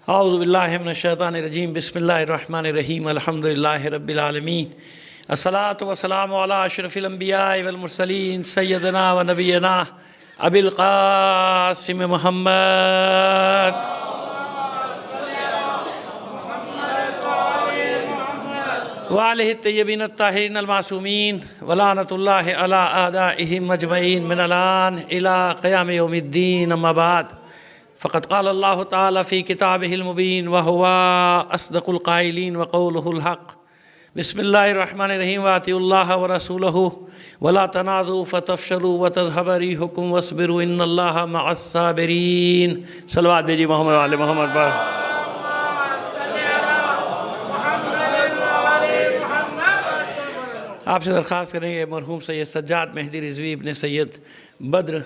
اعوذ باللہ من الشیطان الرجیم بسم اللہ الرحمن الرحیم الحمدللہ رب العالمین الصلاۃ والسلام علی اشرف الانبیاء والمرسلین سیدنا و نبینا ابی القاسم محمد وآلہ الطیبین الطاہرین المعصومین ولعنۃ اللہ علی اعدائہم اجمعین من الآن الی قیام یوم الدین اما بعد فقد قال اللہ تعالی فی کتابہ المبین وہو اصدق القائلین وقولہ الحق بسم اللہ الرحمن الرحیم واطیعوا اللہ ورسولہ ولا تنازعوا فتفشلوا وتذہب ریحکم واصبروا ان اللہ مع الصابرین۔ صلوات بھیجیے محمد وعلی محمد پر۔ آپ سے درخواست کریں گے مرحوم سید سجاد مہدی رضوی ابن سید بدر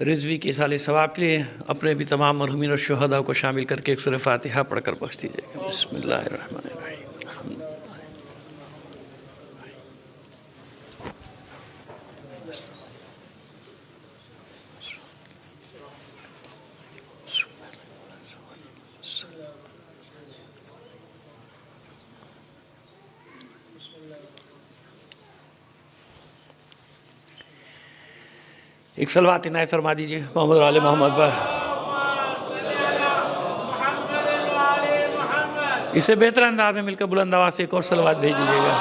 رضوی کی سال ثواب کے لیے اپنے بھی تمام مرحومین اور شہداء کو شامل کر کے ایک سورہ فاتحہ پڑھ کر بخش دیجیے گا۔ بسم اللہ الرحمن الرحیم۔ ایک صلوات عنایت فرما دیجیے محمد وعلی محمد پر۔ اسے بہتر انداز میں مل کر بلند آواز سے ایک اور صلوات بھیج دیجیے گا۔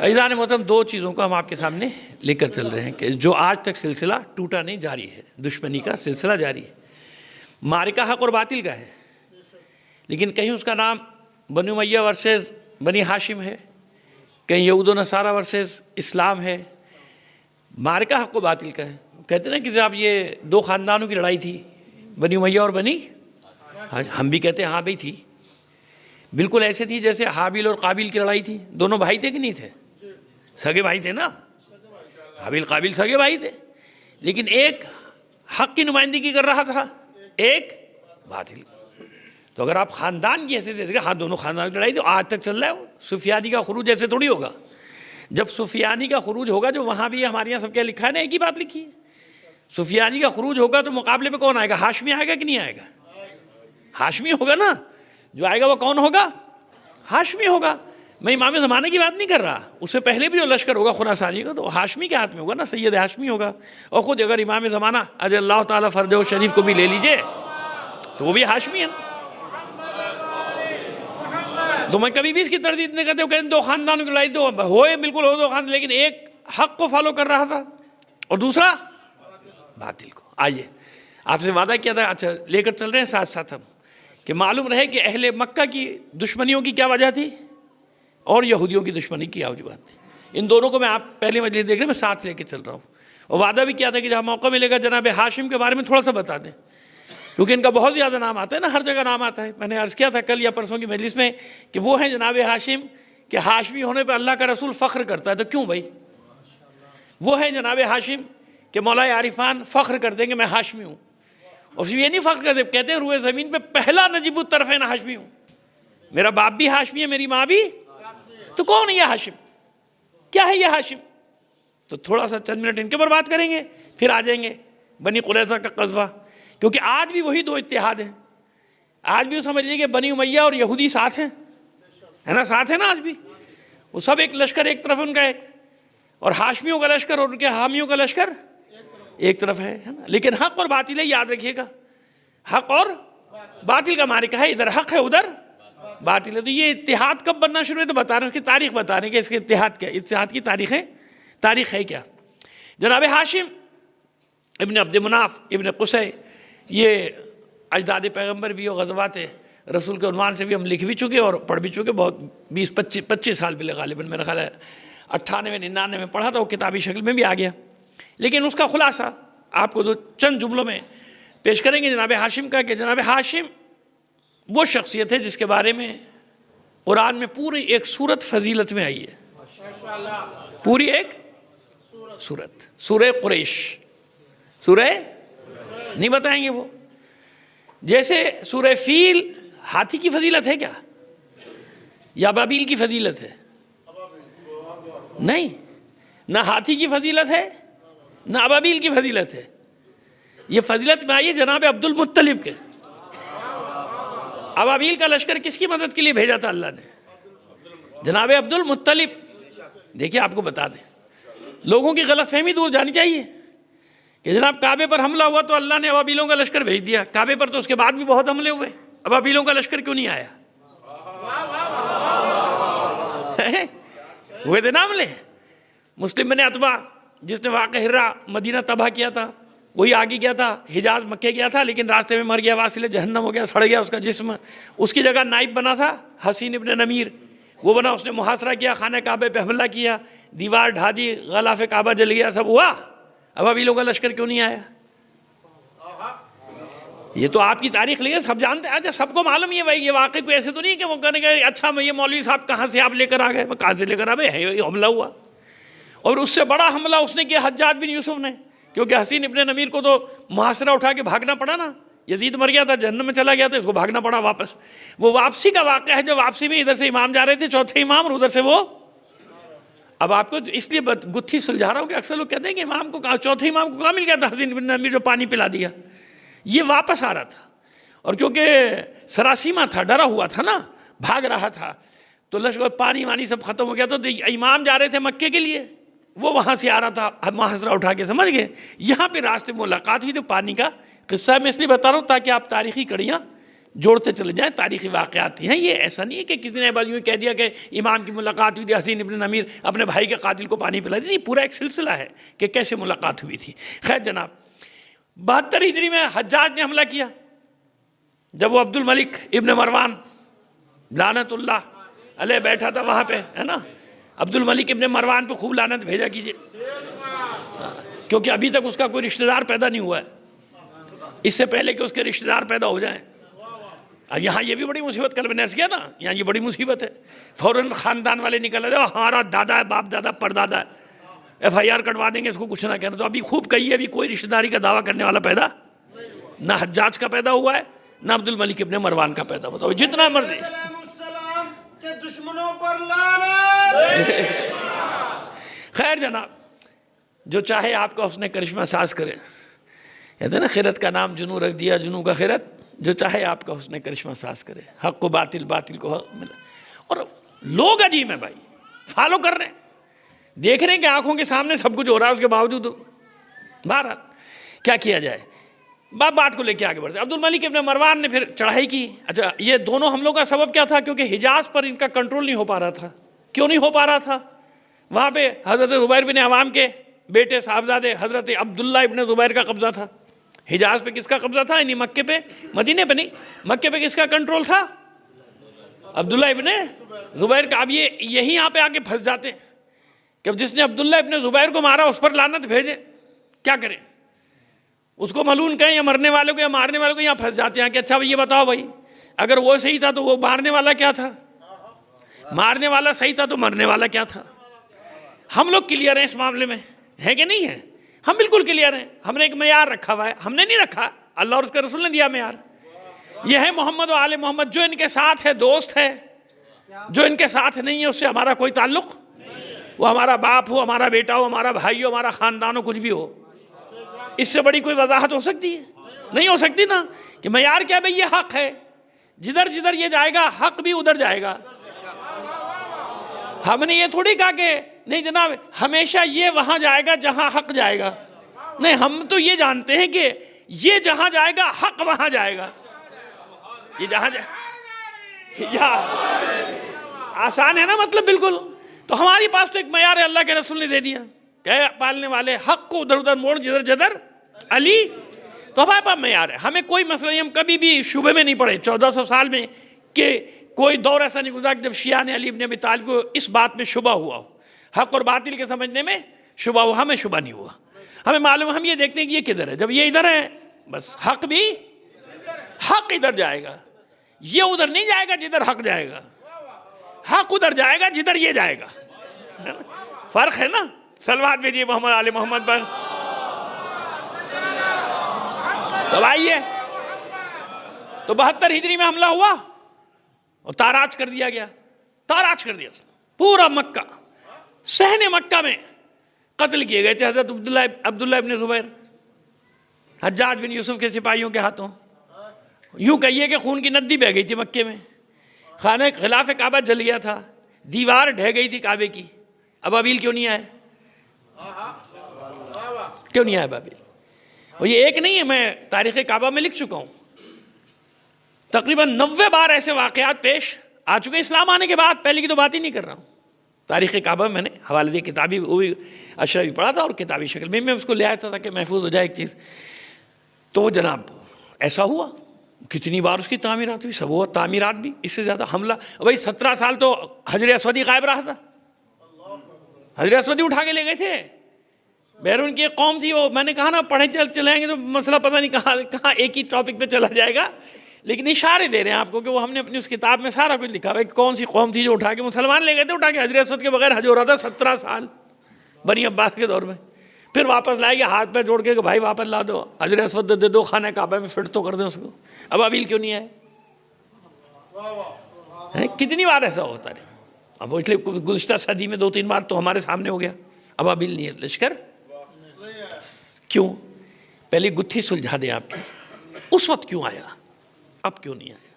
عزیزان محترم، دو چیزوں کو ہم آپ کے سامنے لے کر چل رہے ہیں کہ جو آج تک سلسلہ ٹوٹا نہیں، جاری ہے، دشمنی کا سلسلہ جاری ہے۔ معرکہ حق اور باطل کا ہے، لیکن کہیں اس کا نام بنی امیہ ورسز بنی ہاشم ہے، کہیں یہود و نصارہ ورسز اسلام ہے۔ معرکہ حق و باطل کا ہے۔ کہتے ہیں کہ جب یہ دو خاندانوں کی لڑائی تھی، بنی امیہ اور بنی، ہم بھی کہتے ہیں ہاں بھائی تھی، بالکل ایسے تھی جیسے حابیل اور قابیل کی لڑائی تھی۔ دونوں بھائی تھے کہ نہیں تھے؟ سگے بھائی تھے نا، حابیل قابیل سگے بھائی تھے، لیکن ایک حق کی نمائندگی کر رہا تھا، ایک باطل۔ تو اگر آپ خاندان کی حیثیت سے دیکھیں، ہاں دونوں خاندان کی لڑائی تو آج تک چل رہا ہے۔ وہ سفیانی کا خروج ایسے تھوڑی ہوگا۔ جب سفیانی کا خروج ہوگا، جو وہاں بھی ہمارے یہاں سب کیا لکھا ہے نا، ایک ہی بات لکھی ہے، سفیانی کا خروج ہوگا تو مقابلے پہ کون آئے گا؟ ہاشمی آئے گا کہ نہیں آئے گا؟ ہاشمی ہوگا نا، جو آئے گا وہ کون ہوگا؟ ہاشمی ہوگا۔ میں امام زمانے کی بات نہیں کر رہا، اس سے پہلے بھی جو لشکر ہوگا خراسانی کا تو ہاشمی کے ہاتھ میں ہوگا نا، سید ہاشمی ہوگا۔ اور خود اگر امام زمانہ اجل اللہ تعالیٰ فرجہ شریف کو بھی لے لیجئے تو وہ بھی ہاشمی ہے نا۔ تو میں کبھی بھی اس کی تردید نہیں کرتے، وہ کہتے ہیں دو خاندانوں کی لڑائی تو ہوئے، بالکل ہو دو خاندان، لیکن ایک حق کو فالو کر رہا تھا اور دوسرا باطل کو۔ آئیے، آپ سے وعدہ کیا تھا، اچھا لے کر چل رہے ہیں ساتھ ساتھ ہم، کہ معلوم رہے کہ اہل مکہ کی دشمنیوں کی کیا وجہ تھی اور یہودیوں کی دشمنی کی کیا وجوہات تھی۔ ان دونوں کو میں آپ پہلی مجلس دیکھ رہے ہیں، میں ساتھ لے کے چل رہا ہوں، اور وعدہ بھی کیا تھا کہ جہاں موقع ملے گا جناب ہاشم کے بارے میں تھوڑا سا بتا دیں، کیونکہ ان کا بہت زیادہ نام آتا ہے نا، ہر جگہ نام آتا ہے۔ میں نے عرض کیا تھا کل یا پرسوں کی مجلس میں کہ وہ ہیں جناب ہاشم، کہ ہاشمی ہونے پہ اللہ کا رسول فخر کرتا ہے، تو کیوں بھائی؟ وہ ہیں جناب ہاشم کہ مولا عارفان فخر کرتے ہیں کہ میں ہاشمی ہوں، اور صرف یہ نہیں فخر کرتے، کہتے ہیں روئے زمین پہ پہلا نجیب الطرفین ہاشمی ہوں، میرا باپ بھی ہاشمی ہے، میری ماں بھی۔ تو کون ہے یہ ہاشم؟ کیا ہے یہ ہاشم؟ تو تھوڑا سا چند منٹ ان کے اوپر بات کریں گے، پھر آ جائیں گے بنی قریظہ کا قصبہ، کیونکہ آج بھی وہی دو اتحاد ہیں۔ آج بھی سمجھ لیجیے کہ بنی امیہ اور یہودی ساتھ ہیں، ہے نا، ساتھ ہیں نا آج بھی، وہ سب ایک لشکر ایک طرف ان کا ایک، اور ہاشمیوں کا لشکر اور ان کے حامیوں کا لشکر ایک طرف ہے نا۔ لیکن حق اور باطل ہے، یاد رکھیے گا، حق اور باطل کا معرکہ ہے، ادھر حق ہے ادھر باطل ہے۔ تو یہ اتحاد کب بننا شروع ہے؟ تو بتا رہے ہیں، اس کی تاریخ بتا رہے ہیں کہ اس کے اتحاد کیا، اتحاد کی تاریخ ہے کیا۔ جناب ہاشم ابن عبد مناف ابن قصی، یہ اجداد پیغمبر بھی، اور غزوات رسول کے عنوان سے بھی ہم لکھ بھی چکے اور پڑھ بھی چکے، بہت 20-25 سال پہلے، غالباً میرا خیال ہے 98-99 میں پڑھا تھا، وہ کتابی شکل میں بھی آ گیا۔ لیکن اس کا خلاصہ آپ کو دو چند جملوں میں پیش کریں گے جناب ہاشم کا، کہ جناب ہاشم وہ شخصیت ہے جس کے بارے میں قرآن میں پوری ایک سورت فضیلت میں آئی ہے، پوری ایک سورت، سورہ قریش، سورہ نہیں بتائیں گے وہ، جیسے سورہ فیل ہاتھی کی فضیلت ہے کیا، یا ابابیل کی فضیلت ہے؟ نہیں، نہ ہاتھی کی فضیلت ہے نہ ابابیل کی فضیلت ہے، یہ فضیلت میں آئیے جناب عبد المطلب کے. ابابیل کا لشکر کس کی مدد کے لیے بھیجا تھا اللہ نے؟ جناب عبد المطلب. دیکھیں آپ کو بتا دیں، لوگوں کی غلط فہمی دور جانی چاہیے کہ جناب کعبے پر حملہ ہوا تو اللہ نے ابابیلوں کا لشکر بھیج دیا. کعبے پر تو اس کے بعد بھی بہت حملے ہوئے، ابابیلوں کا لشکر کیوں نہیں آیا؟ ہوئے تھے نا حملے. مسلم بن عتبہ جس نے واقع ہرا مدینہ تباہ کیا تھا، وہی آگے گیا تھا، حجاز مکے گیا تھا، لیکن راستے میں مر گیا، واصل جہنم ہو گیا، سڑ گیا اس کا جسم. اس کی جگہ نائب بنا تھا حسین ابن نمیر، وہ بنا، اس نے محاصرہ کیا، خانہ کعبے پہ حملہ کیا، دیوار ڈھا دی، غلاف کعبہ جل گیا، سب ہوا. ابابیلوں کا لشکر کیوں نہیں آیا؟ یہ تو آپ کی تاریخ لیے سب جانتے ہیں. اچھا سب کو معلوم ہے بھائی، یہ واقعی کوئی ایسے تو نہیں کہ وہ کہنے گئے اچھا یہ مولوی صاحب کہاں سے آپ لے کر آ گئے؟ وہ کہاں سے لے کر آ گئے؟ یہ حملہ ہوا. اور اس سے بڑا حملہ اس نے کیا حجاج بن یوسف نے، کیونکہ حسین ابن نمیر کو تو محاصرہ اٹھا کے بھاگنا پڑا نا. یزید مر گیا تھا، جہنم میں چلا گیا تھا، اس کو بھاگنا پڑا واپس. وہ واپسی کا واقعہ ہے، جو واپسی میں ادھر سے امام جا رہے تھے، چوتھے امام، اور ادھر سے وہ. اب آپ کو اس لیے گتھی سلجھا رہا ہوں کہ اکثر لوگ کہتے ہیں کہ امام کو چوتھے امام کو کہاں مل گیا تھا حسین ابن نمیر جو پانی پلا دیا. یہ واپس آ رہا تھا، اور کیونکہ سراسیمہ تھا، ڈرا ہوا تھا نا، بھاگ رہا تھا، تو لشکر پانی وانی سب ختم ہو گیا. تو امام جا رہے تھے مکے کے لیے، وہ وہاں سے آ رہا تھا محاصرہ اٹھا کے، سمجھ گئے. یہاں پہ راستے میں ملاقات ہوئی. تو پانی کا قصہ میں اس لیے بتا رہا ہوں تاکہ آپ تاریخی کڑیاں جوڑتے چلے جائیں، تاریخی واقعات ہیں. یہ ایسا نہیں ہے کہ کسی نے بس یوں کہہ دیا کہ امام کی ملاقات ہوئی تھی، حسین ابن نمیر اپنے بھائی کے قاتل کو پانی پلا دیا. نہیں، پورا ایک سلسلہ ہے کہ کیسے ملاقات ہوئی تھی. خیر جناب، 72 ہجری میں حجاج نے حملہ کیا، جب وہ عبد الملک ابن مروان لعنت اللہ علیہ بیٹھا تھا وہاں پہ، ہے نا. عبد الملک ابن مروان پہ خوب لعنت بھیجا کیجئے، کیونکہ ابھی تک اس کا کوئی رشتہ دار پیدا نہیں ہوا ہے، اس سے پہلے کہ اس کے رشتہ دار پیدا ہو جائیں. اب یہاں یہ بھی بڑی مصیبت، کل میں نے عرض کیا نا، یہاں یہ بڑی مصیبت ہے. فوراً خاندان والے نکل آئے، ہمارا دادا ہے، باپ دادا، پردادا ہے، FIR کٹوا دیں گے، اس کو کچھ نہ کہنا. تو ابھی خوب کہیے، ابھی کوئی رشتہ داری کا دعویٰ کرنے والا پیدا نہ حجاج کا پیدا ہوا ہے، نہ عبد الملک ابن مروان کا پیدا ہوا. جتنا مرضی دشمنوں پر لعنت. خیر جناب، جو چاہے آپ کا حسن کرشمہ ساز کرے. کہتے ہیں نا خیرت کا نام جنوں رکھ دیا، جنوں کا خیرت. جو چاہے آپ کا حسن کرشمہ ساز کرے، حق کو باطل، باطل کو حق ملا. اور لوگ عجیب ہیں بھائی، فالو کر رہے ہیں، دیکھ رہے ہیں کہ آنکھوں کے سامنے سب کچھ ہو رہا ہے، اس کے باوجود بہرحال کیا کیا جائے. بات کو لے کے آگے بڑھتے. عبد الملک ابن مروان نے پھر چڑھائی کی. اچھا یہ دونوں حملوں کا سبب کیا تھا؟ کیونکہ حجاز پر ان کا کنٹرول نہیں ہو پا رہا تھا. کیوں نہیں ہو پا رہا تھا؟ وہاں پہ حضرت زبیر بن عوام کے بیٹے صاحبزادے حضرت عبداللہ ابن زبیر کا قبضہ تھا. حجاز پہ کس کا قبضہ تھا؟ یعنی مکے پہ، مدینے پہ نہیں، مکے پہ کس کا کنٹرول تھا؟ عبداللہ ابن زبیر کا. اب یہ یہی یہاں پہ آگے پھنس جاتے ہیں کہ جس نے عبداللہ ابن زبیر کو مارا اس پر لعنت بھیجے، کیا کریں؟ اس کو ملعون کہیں، یا مرنے والوں کو یا مارنے والوں کو. یہاں پھنس جاتے ہیں کہ اچھا یہ بتاؤ بھائی، اگر وہ صحیح تھا تو وہ مارنے والا کیا تھا؟ مارنے والا صحیح تھا تو مرنے والا کیا تھا؟ ہم لوگ کلیئر ہیں اس معاملے میں، ہے کہ نہیں ہے؟ ہم بالکل کلیئر ہیں. ہم نے ایک معیار رکھا ہوا ہے. ہم نے نہیں رکھا، اللہ اور اس کے رسول نے دیا معیار. یہ ہے محمد و آل محمد. جو ان کے ساتھ ہے دوست ہے، جو ان کے ساتھ نہیں ہے اس سے ہمارا کوئی تعلق. وہ ہمارا باپ ہو، ہمارا بیٹا ہو، ہمارا بھائی ہو، ہمارا خاندان ہو، کچھ بھی ہو. اس سے بڑی کوئی وضاحت ہو سکتی ہے؟ نہیں ہو سکتی نا. کہ معیار کیا بھئی، یہ حق ہے، جدھر جدھر یہ جائے گا حق بھی ادھر جائے گا. ہم نے یہ تھوڑی کہا کہ نہیں جناب ہمیشہ یہ وہاں جائے گا جہاں حق جائے گا. نہیں، ہم تو یہ جانتے ہیں کہ یہ جہاں جائے گا حق وہاں جائے گا. یہ جہاں آسان ہے نا مطلب بالکل. تو ہماری پاس تو ایک معیار ہے، اللہ کے رسول نے دے دیا کہ پالنے والے حق کو ادھر ادھر موڑ، جدھر جدھر علی. تو ہمارے پاس معیار ہے. ہمیں کوئی مسئلہ نہیں، ہم کبھی بھی شبہ میں نہیں پڑے 1400 سال میں کہ کوئی دور ایسا نہیں گزرا کہ جب شیعہ نے علی ابن ابی طالب کو اس بات میں شبہ ہوا ہو، حق اور باطل کے سمجھنے میں شبہ ہوا. ہمیں شبہ نہیں ہوا. ہمیں معلوم، ہم یہ دیکھتے ہیں کہ یہ کدھر ہے. جب یہ ادھر ہے بس حق بھی، حق ادھر جائے گا. یہ ادھر نہیں جائے گا جدھر حق جائے گا، حق ادھر جائے گا جدھر یہ جائے گا. فرق ہے نا. صلوات بھیجیے محمد آل محمد پر. تو آئیے، تو 72 ہجری میں حملہ ہوا اور تاراج کر دیا گیا. تاراج کر دیا پورا مکہ. صحن مکہ میں قتل کیے گئے تھے حضرت عبداللہ ابن زبیر. حجاج بن یوسف کے سپاہیوں کے ہاتھوں. یوں کہیے کہ خون کی ندی بہہ گئی تھی مکے میں. خانہ غلاف کعبہ جل گیا تھا, دیوار ڈھہ گئی تھی کعبے کی. ابابیل کیوں نہیں آئے؟ کیوں نہیں آئے ابابیل؟ وہ یہ ایک نہیں ہے, میں تاریخ کعبہ میں لکھ چکا ہوں. تقریباً 90 بار ایسے واقعات پیش آ چکے اسلام آنے کے بعد. پہلے کی تو بات ہی نہیں کر رہا ہوں. تاریخ کعبہ میں نے حوالے دی, کتابی وہ بھی اشرفی پڑھا تھا اور کتابی شکل میں اس کو لے آیا تھا تاکہ محفوظ ہو جائے ایک چیز. تو جناب ایسا ہوا, کتنی بار اس کی تعمیرات ہوئی, سب ہوا تعمیرات بھی, اس سے زیادہ حملہ. بھائی 17 سال تو حجر اسودی غائب رہا تھا. حجر اسودی اٹھا کے لے گئے تھے. بیرون کی ایک قوم تھی, وہ میں نے کہا نا پڑھے چلائیں گے تو مسئلہ پتہ نہیں کہاں ایک ہی ٹاپک پہ چلا جائے گا, لیکن اشارے دے رہے ہیں آپ کو کہ وہ ہم نے اپنی اس کتاب میں سارا کچھ لکھا ہوا ہے کہ کون سی قوم تھی جو اٹھا کے مسلمان لے گئے تھے, اٹھا کے حجر اسود کے بغیر حج ہو رہا تھا 17 سال بنی عباس کے دور میں. پھر واپس لائے گے ہاتھ پہ جوڑ کے کہ بھائی واپس لا دو, حجر اسود دے دو, خانہ کعبہ میں فٹ تو کر دیں اس کو. ابابیل کیوں نہیں آئے؟ کتنی بار ایسا ہوتا رہے. اب اس لیے گزشتہ صدی میں 2-3 بار تو ہمارے سامنے ہو گیا ابابیل نہیں ہے لشکر. کیوں؟ پہلے گتھی سلجھا دیں آپ کی. اس وقت کیوں آیا, اب کیوں نہیں آیا؟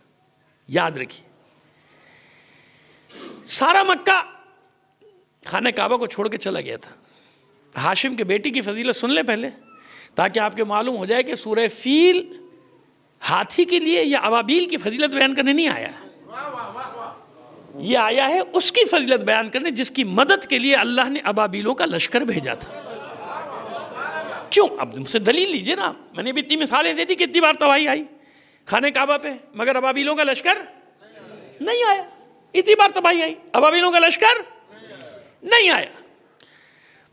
یاد رکھیے, سارا مکہ خانہ کعبہ کو چھوڑ کے چلا گیا تھا. ہاشم کے بیٹی کی فضیلت سن لیں پہلے, تاکہ آپ کے معلوم ہو جائے کہ سورہ فیل ہاتھی کے لیے یا ابابیل کی فضیلت بیان کرنے نہیں آیا, یہ آیا ہے اس کی فضیلت بیان کرنے جس کی مدد کے لیے اللہ نے ابابیلوں کا لشکر بھیجا تھا. کیوں؟ اب مجھ سے دلیل لیجئے نا. میں نے بھی اتنی مثالیں دے دی کہ اتنی بار تباہی آئی خانہ کعبہ پہ, مگر ابابیلوں کا لشکر نہیں آیا. اتنی بار تباہی آئی, ابابیلوں کا لشکر نہیں آیا.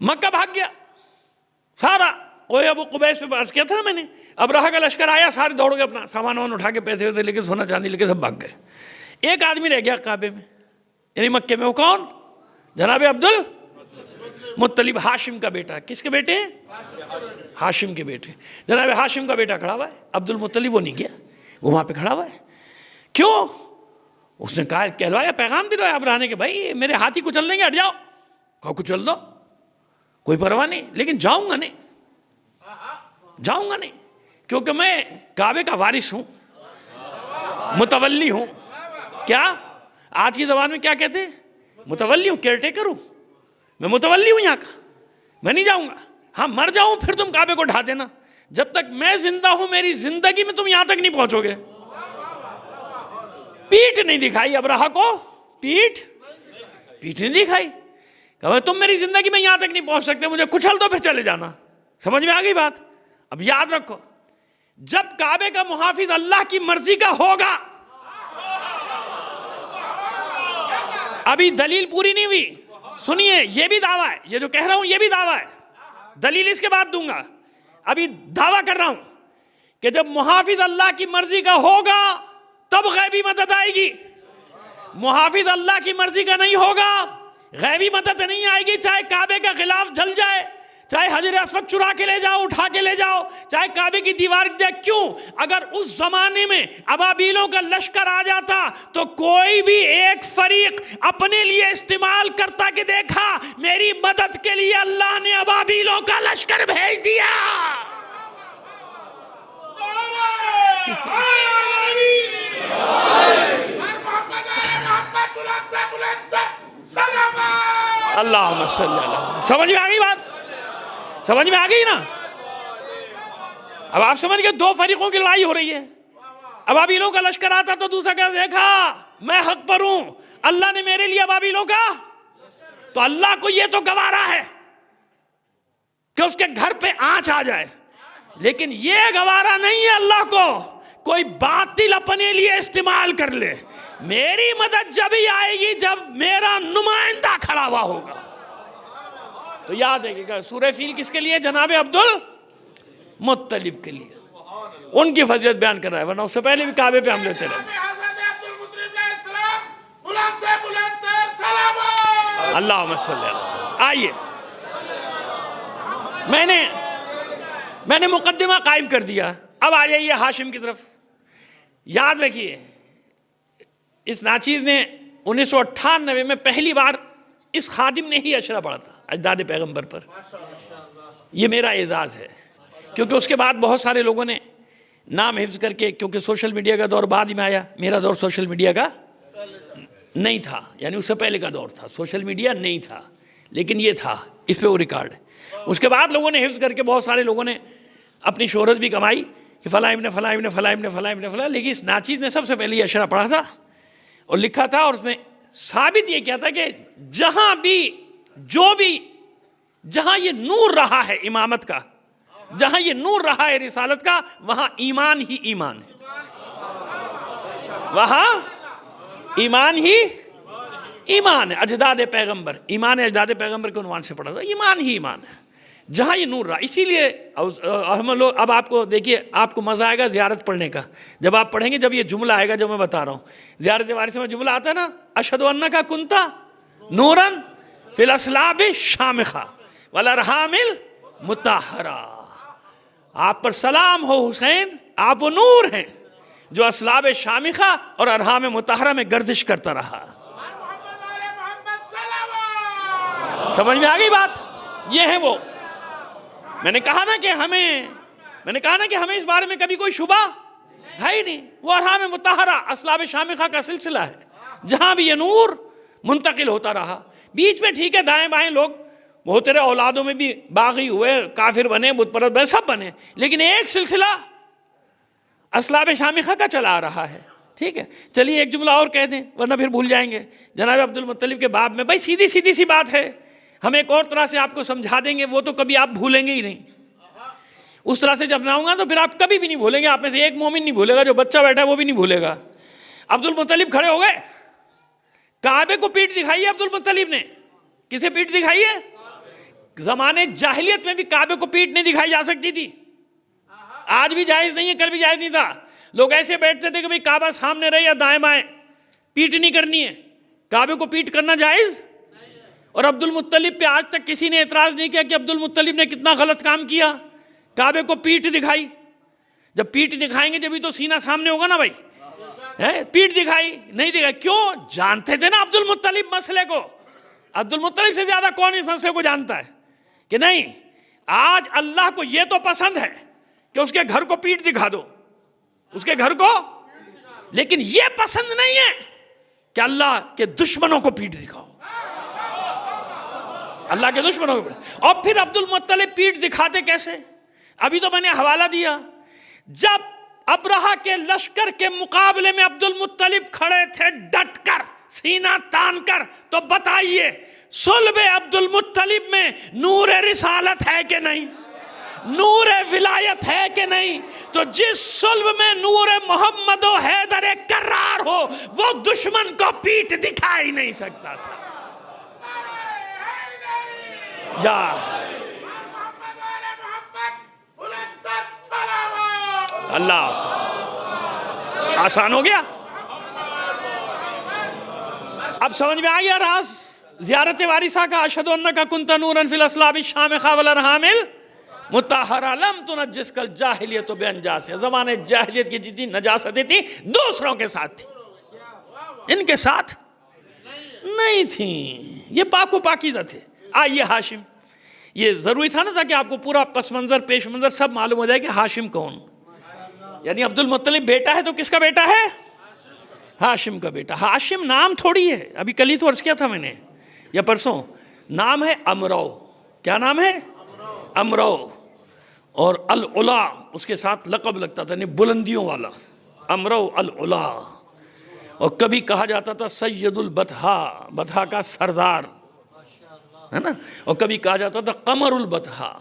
مکہ بھاگ گیا سارا. کوئی ابو قبیس پہ عرض کیا تھا نا میں نے, ابرہہ کا لشکر آیا, سارے دوڑ گئے اپنا سامان وامان اٹھا کے, پیسے ویسے لے کے, سونا چاندی لے کے سب بھاگ گئے. ایک آدمی رہ گیا کعبے میں, یعنی مکے میں. وہ کون؟ جناب عبد المطلب, ہاشم کا بیٹا. کس کے بیٹے؟ ہاشم کے بیٹے. جناب ہاشم کا بیٹا کھڑا ہوا ہے. عبد المطلب وہ نہیں گیا, وہ وہاں پہ کھڑا ہوا ہے. کیوں؟ اس نے کہا, کہلوایا, پیغام دلوایا ابرہہ نے کہ بھائی میرے ہاتھی کچل دیں گے, ہٹ جاؤ. کہا کچل دو, کوئی پرواہ نہیں, لیکن جاؤں گا نہیں, جاؤں گا نہیں, کیونکہ میں کعبے کا وارث ہوں, متولی ہوں. کیا آج کی زبان میں کیا کہتے ہیں؟ متولی ہوں, کیئر ٹیکر ہوں. میں متولی ہوں یہاں کا, میں نہیں جاؤں گا. ہاں مر جاؤں پھر تم کعبے کو ڈھا دینا. جب تک میں زندہ ہوں میری زندگی میں تم یہاں تک نہیں پہنچو گے. پیٹھ نہیں دکھائی ابرہہ کو, پیٹھ نہیں دکھائی. کہ تم میری زندگی میں یہاں تک نہیں پہنچ سکتے, مجھے کچل دو پھر چلے جانا. سمجھ میں آ گئی بات؟ اب یاد رکھو, جب کعبے کا محافظ اللہ کی مرضی کا ہوگا. ابھی دلیل پوری نہیں ہوئی, سنیے, یہ بھی دعویٰ ہے, یہ جو کہہ رہا ہوں یہ بھی دعویٰ ہے, دلیل اس کے بعد دوں گا. ابھی دعویٰ کر رہا ہوں کہ جب محافظ اللہ کی مرضی کا ہوگا تب غیبی مدد آئے گی. محافظ اللہ کی مرضی کا نہیں ہوگا, غیبی مدد نہیں آئے گی. چاہے کعبے کا غلاف جل جائے, چاہے حجر اسود چرا کے لے جاؤ, اٹھا کے لے جاؤ, چاہے کعبے کی دیوار جائے. کیوں؟ اگر اس زمانے میں ابابیلوں کا لشکر آ جاتا تو کوئی بھی ایک فریق اپنے لیے استعمال کرتا کہ دیکھا میری مدد کے لیے اللہ نے ابابیلوں کا لشکر بھیج دیا. اللہم صلی اللہ. سمجھ میں آ گئی بات؟ سمجھ میں آ گئی نا؟ اب آپ سمجھ گئے, 2 فریقوں کی لڑائی ہو رہی ہے. ابابیلوں کا لشکر آتا تو دوسرا کہا دیکھا میں حق پر ہوں, اللہ نے میرے لیے ابابیلوں کا. تو اللہ کو یہ تو گوارا ہے کہ اس کے گھر پہ آنچ آ جائے, لیکن یہ گوارا نہیں ہے اللہ کو کوئی باطل اپنے لیے استعمال کر لے. میری مدد جب ہی آئے گی جب میرا نمائندہ کھڑا ہوا ہوگا. تو یاد ہے کہ سورہ فیل کس کے لیے؟ جناب عبد المطلب کے لیے. ان کی فضیلت بیان کر رہا ہے, ورنہ اس سے پہلے بھی کعبے پہ حملے ہوتے رہے. اللہم صلی اللہ. آئیے, میں نے مقدمہ قائم کر دیا, اب آ جائیے ہاشم کی طرف. یاد رکھیے, اس ناچیز نے 1998 میں پہلی بار اس خادم نے ہی اشرا پڑھا تھا اجداد پیغمبر پر. یہ میرا اعزاز ہے کیونکہ اس کے بعد بہت سارے لوگوں نے نام حفظ کر کے، کیونکہ سوشل میڈیا کا دور بعد میں آیا، میرا دور سوشل میڈیا کا نہیں تھا، یعنی اس سے پہلے کا دور تھا، سوشل میڈیا نہیں تھا، لیکن یہ تھا، اس پہ وہ ریکارڈ ہے۔ اس کے بعد لوگوں نے حفظ کر کے، بہت سارے لوگوں نے اپنی شہرت بھی کمائی کہ فلاں ابن فلاں ابن فلاں ابن فلاں ابن فلاں، لیکن اس ناچیز نے سب سے پہلے یہ اشرا پڑھا تھا اور لکھا تھا، اور اس میں ثابت یہ کیا تھا کہ جہاں بھی جہاں یہ نور رہا ہے امامت کا، جہاں یہ نور رہا ہے رسالت کا، وہاں ایمان ہی ایمان ہے، وہاں ایمان ہی ایمان ہے۔ اجداد پیغمبر، ایمان اجداد پیغمبر کے عنوان سے پڑھا تھا، ایمان ہی ایمان ہے جہاں یہ نور رہا۔ اسی لیے ہم لوگ، اب آپ کو دیکھیے، آپ کو مزہ آئے گا زیارت پڑھنے کا جب آپ پڑھیں گے، جب یہ جملہ آئے گا جو میں بتا رہا ہوں، زیارت وارث میں جملہ آتا ہے نا، اشہد انک کنت نورا فی الاصلاب شامخہ والارحام المطہرہ، آپ پر سلام ہو حسین، آپ وہ نور ہیں جو اصلاب شامخہ اور ارحام مطہرہ میں گردش کرتا رہا۔ سمجھ میں آ گئی بات؟ یہ ہے وہ، میں نے کہا نا کہ ہمیں اس بارے میں کبھی کوئی شبہ ہے ہی نہیں، وہ ارحام مطہرہ اصلاب شامخہ کا سلسلہ ہے جہاں بھی یہ نور منتقل ہوتا رہا۔ بیچ میں ٹھیک ہے دائیں بائیں لوگ ہوتے رہے، اولادوں میں بھی باغی ہوئے، کافر بنے، بت پرست بنے، سب بنے، لیکن ایک سلسلہ اصلاب شامخہ کا چلا آ رہا ہے۔ ٹھیک ہے، چلیے ایک جملہ اور کہہ دیں ورنہ پھر بھول جائیں گے۔ جناب عبد المطلب کے باب میں، بھائی سیدھی سی بات ہے، ہم ایک اور طرح سے آپ کو سمجھا دیں گے، وہ تو کبھی آپ بھولیں گے ہی نہیں۔ اس طرح سے جب نہ گا تو پھر آپ کبھی بھی نہیں بھولیں گے، آپ میں سے ایک مومن نہیں بھولے گا، جو بچہ بیٹھا ہے وہ بھی نہیں بھولے گا۔ عبد المطلب کھڑے ہو گئے، کعبے کو پیٹ دکھائی ہے عبد المطلب نے۔ کسے پیٹ دکھائی ہے؟ زمانے جاہلیت میں بھی کعبے کو پیٹ نہیں دکھائی جا سکتی تھی، آج بھی جائز نہیں ہے، کل بھی جائز نہیں تھا۔ لوگ ایسے بیٹھتے تھے کہ بھئی کعبہ سامنے رہے یا دائیں بائیں، پیٹ نہیں کرنی ہے، کعبے کو پیٹ کرنا جائز۔ اور عبد المطلب پہ آج تک کسی نے اعتراض نہیں کیا کہ عبد المطلب نے کتنا غلط کام کیا، کعبے کو پیٹ دکھائی۔ جب پیٹ دکھائیں گے جبھی تو سینہ سامنے ہوگا نا بھائی، پیٹ دکھائی نہیں دکھائی، کیوں؟ جانتے تھے نا عبد المطلب مسئلے کو، عبد المطلب سے زیادہ کون اس مسئلے کو جانتا ہے کہ نہیں؟ آج اللہ کو یہ تو پسند ہے کہ اس کے گھر کو پیٹ دکھا دو، اس کے گھر کو، لیکن یہ پسند نہیں ہے کہ اللہ کے دشمنوں کو پیٹ دکھاؤ، اللہ کے دشمنوں کو پیٹ۔ اور پھر عبد المطلب پیٹ دکھاتے کیسے؟ ابھی تو میں نے حوالہ دیا، جب ابرہہ کے لشکر کے مقابلے میں عبد المطلب کھڑے تھے ڈٹ کر، سینہ تان کر، تو بتائیے صلب عبد المطلب میں نور رسالت ہے کہ نہیں؟ نور ولایت ہے کہ نہیں؟ تو جس صلب میں نور محمد و حیدر کرار ہو، وہ دشمن کو پیٹ دکھا ہی نہیں سکتا تھا۔ یا اللہ حافظ، آسان ہو گیا؟ اب سمجھ میں آ گیا راز زیارت وارثہ کا؟ اشہد انک کنت نورا فی الاصلاب الشامخہ والارحام المطہرہ لم تنجس الجاہلیۃ بانجاسہ، زمانے جاہلیت کی جتنی نجاستیں تھی دوسروں کے ساتھ تھی، ان کے ساتھ نہیں تھیں، یہ پاک و پاکیزہ تھے۔ آئیے ہاشم، یہ ضروری تھا نا تاکہ آپ کو پورا پس منظر پیش منظر سب معلوم ہو جائے کہ ہاشم کون، یعنی عبد المطلب بیٹا ہے تو کس کا بیٹا ہے؟ ہاشم کا بیٹا۔ ہاشم نام تھوڑی ہے، ابھی کل ہی تو عرض کیا تھا میں نے یا پرسوں، نام ہے امرو۔ کیا نام ہے؟ امرو۔ اور العلا اس کے ساتھ لقب لگتا تھا، یعنی بلندیوں والا، امرو العلا۔ اور کبھی کہا جاتا تھا سید البطحا، بطحا کا سردار ہے نا، اور کبھی کہا جاتا تھا قمر البطحا،